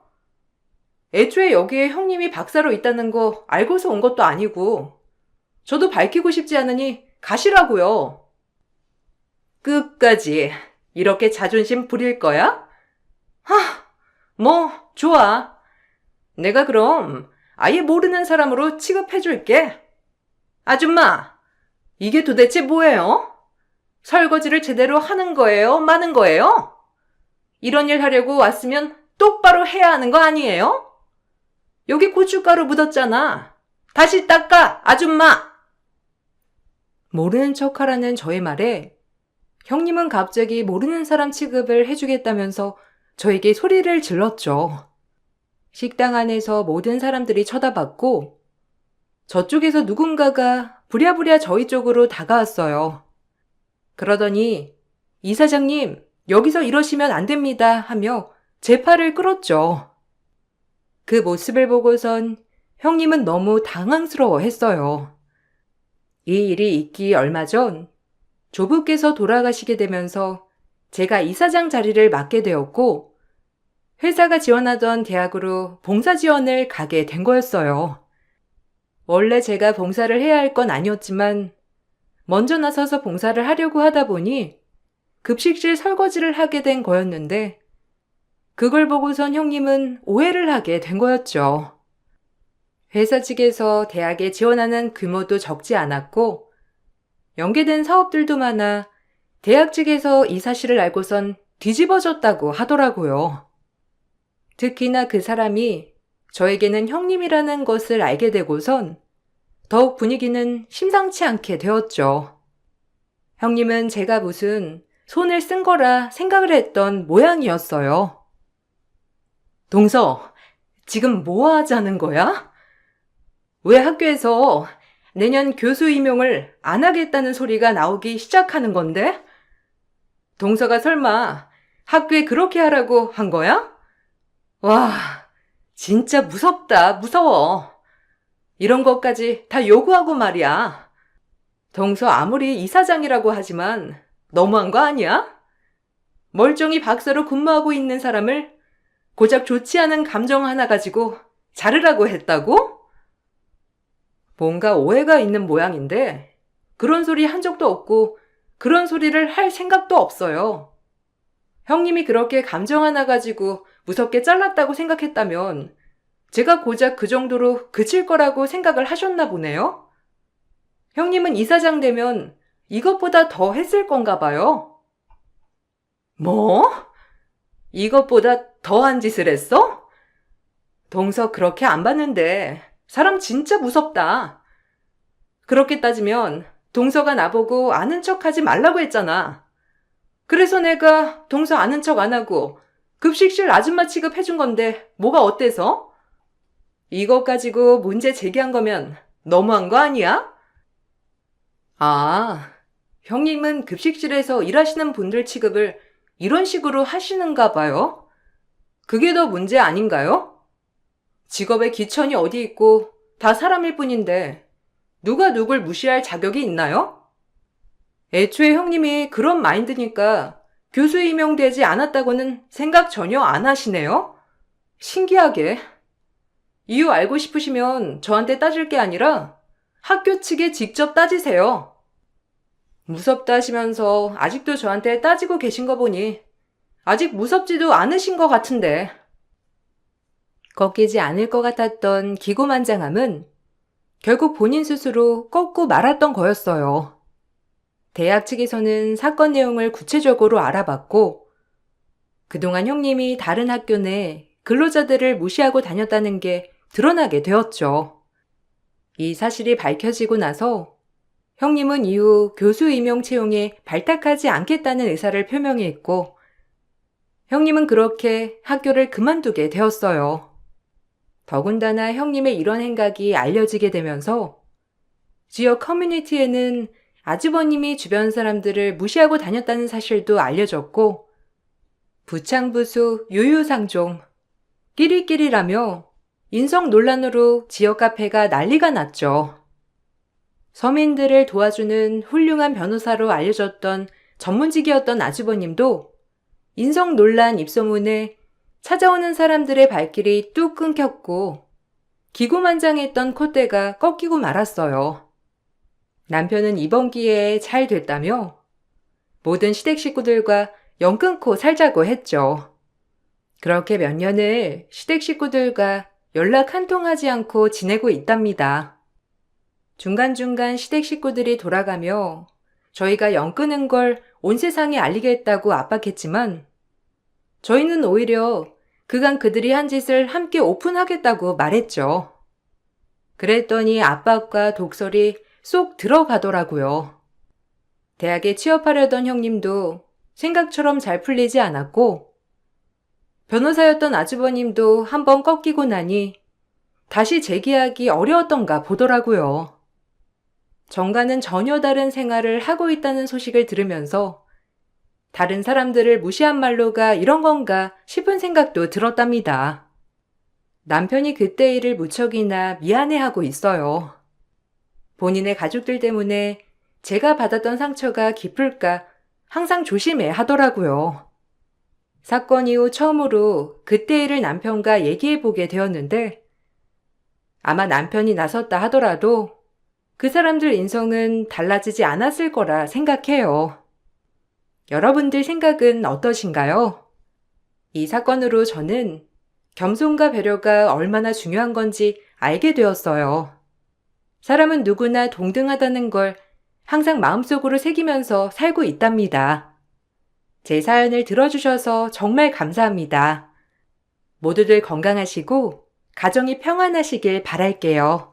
애초에 여기에 형님이 박사로 있다는 거 알고서 온 것도 아니고, 저도 밝히고 싶지 않으니 가시라고요. 끝까지 이렇게 자존심 부릴 거야? 뭐, 좋아. 내가 그럼 아예 모르는 사람으로 취급해줄게. 아줌마, 이게 도대체 뭐예요? 설거지를 제대로 하는 거예요? 마는 거예요? 이런 일 하려고 왔으면 똑바로 해야 하는 거 아니에요? 여기 고춧가루 묻었잖아. 다시 닦아, 아줌마! 모르는 척 하라는 저의 말에 형님은 갑자기 모르는 사람 취급을 해주겠다면서 저에게 소리를 질렀죠. 식당 안에서 모든 사람들이 쳐다봤고 저쪽에서 누군가가 부랴부랴 저희 쪽으로 다가왔어요. 그러더니 이 사장님, 여기서 이러시면 안 됩니다 하며 제 팔을 끌었죠. 그 모습을 보고선 형님은 너무 당황스러워 했어요. 이 일이 있기 얼마 전 조부께서 돌아가시게 되면서 제가 이사장 자리를 맡게 되었고 회사가 지원하던 대학으로 봉사 지원을 가게 된 거였어요. 원래 제가 봉사를 해야 할 건 아니었지만 먼저 나서서 봉사를 하려고 하다 보니 급식실 설거지를 하게 된 거였는데 그걸 보고선 형님은 오해를 하게 된 거였죠. 회사 측에서 대학에 지원하는 규모도 적지 않았고 연계된 사업들도 많아 대학 측에서 이 사실을 알고선 뒤집어졌다고 하더라고요. 특히나 그 사람이 저에게는 형님이라는 것을 알게 되고선 더욱 분위기는 심상치 않게 되었죠. 형님은 제가 무슨 손을 쓴 거라 생각을 했던 모양이었어요. 동서, 지금 뭐 하자는 거야? 왜 학교에서 내년 교수 임용을 안 하겠다는 소리가 나오기 시작하는 건데? 동서가 설마 학교에 그렇게 하라고 한 거야? 와, 진짜 무섭다, 무서워. 이런 것까지 다 요구하고 말이야. 동서 아무리 이사장이라고 하지만 너무한 거 아니야? 멀쩡히 박사로 근무하고 있는 사람을 고작 좋지 않은 감정 하나 가지고 자르라고 했다고? 뭔가 오해가 있는 모양인데 그런 소리 한 적도 없고 그런 소리를 할 생각도 없어요. 형님이 그렇게 감정 하나 가지고 무섭게 잘랐다고 생각했다면 제가 고작 그 정도로 그칠 거라고 생각을 하셨나 보네요. 형님은 이사장 되면 이것보다 더 했을 건가 봐요. 뭐? 이것보다 더한 짓을 했어? 동서 그렇게 안 봤는데 사람 진짜 무섭다. 그렇게 따지면 동서가 나보고 아는 척 하지 말라고 했잖아. 그래서 내가 동서 아는 척 안 하고 급식실 아줌마 취급해준 건데 뭐가 어때서? 이것 가지고 문제 제기한 거면 너무한 거 아니야? 아, 형님은 급식실에서 일하시는 분들 취급을 이런 식으로 하시는가 봐요. 그게 더 문제 아닌가요? 직업에 기천이 어디 있고 다 사람일 뿐인데 누가 누굴 무시할 자격이 있나요? 애초에 형님이 그런 마인드니까 교수 임용되지 않았다고는 생각 전혀 안 하시네요? 신기하게. 이유 알고 싶으시면 저한테 따질 게 아니라 학교 측에 직접 따지세요. 무섭다 하시면서 아직도 저한테 따지고 계신 거 보니 아직 무섭지도 않으신 것 같은데. 꺾이지 않을 것 같았던 기고만장함은 결국 본인 스스로 꺾고 말았던 거였어요. 대학 측에서는 사건 내용을 구체적으로 알아봤고 그동안 형님이 다른 학교 내 근로자들을 무시하고 다녔다는 게 드러나게 되었죠. 이 사실이 밝혀지고 나서 형님은 이후 교수 임용 채용에 발탁하지 않겠다는 의사를 표명했고 형님은 그렇게 학교를 그만두게 되었어요. 더군다나 형님의 이런 행각이 알려지게 되면서 지역 커뮤니티에는 아주버님이 주변 사람들을 무시하고 다녔다는 사실도 알려졌고 부창부수 유유상종 끼리끼리라며 인성 논란으로 지역 카페가 난리가 났죠. 서민들을 도와주는 훌륭한 변호사로 알려졌던 전문직이었던 아주버님도 인성 논란 입소문에 찾아오는 사람들의 발길이 뚝 끊겼고 기고만장했던 콧대가 꺾이고 말았어요. 남편은 이번 기회에 잘 됐다며 모든 시댁 식구들과 연 끊고 살자고 했죠. 그렇게 몇 년을 시댁 식구들과 연락 한 통 하지 않고 지내고 있답니다. 중간중간 시댁 식구들이 돌아가며 저희가 연 끊은 걸 온 세상에 알리겠다고 압박했지만 저희는 오히려 그간 그들이 한 짓을 함께 오픈하겠다고 말했죠. 그랬더니 압박과 독설이 쏙 들어가더라고요. 대학에 취업하려던 형님도 생각처럼 잘 풀리지 않았고 변호사였던 아주버님도 한번 꺾이고 나니 다시 재기하기 어려웠던가 보더라고요. 정가는 전혀 다른 생활을 하고 있다는 소식을 들으면서 다른 사람들을 무시한 말로가 이런 건가 싶은 생각도 들었답니다. 남편이 그때 일을 무척이나 미안해하고 있어요. 본인의 가족들 때문에 제가 받았던 상처가 깊을까 항상 조심해 하더라고요. 사건 이후 처음으로 그때 일을 남편과 얘기해보게 되었는데 아마 남편이 나섰다 하더라도 그 사람들 인성은 달라지지 않았을 거라 생각해요. 여러분들 생각은 어떠신가요? 이 사건으로 저는 겸손과 배려가 얼마나 중요한 건지 알게 되었어요. 사람은 누구나 동등하다는 걸 항상 마음속으로 새기면서 살고 있답니다. 제 사연을 들어주셔서 정말 감사합니다. 모두들 건강하시고 가정이 평안하시길 바랄게요.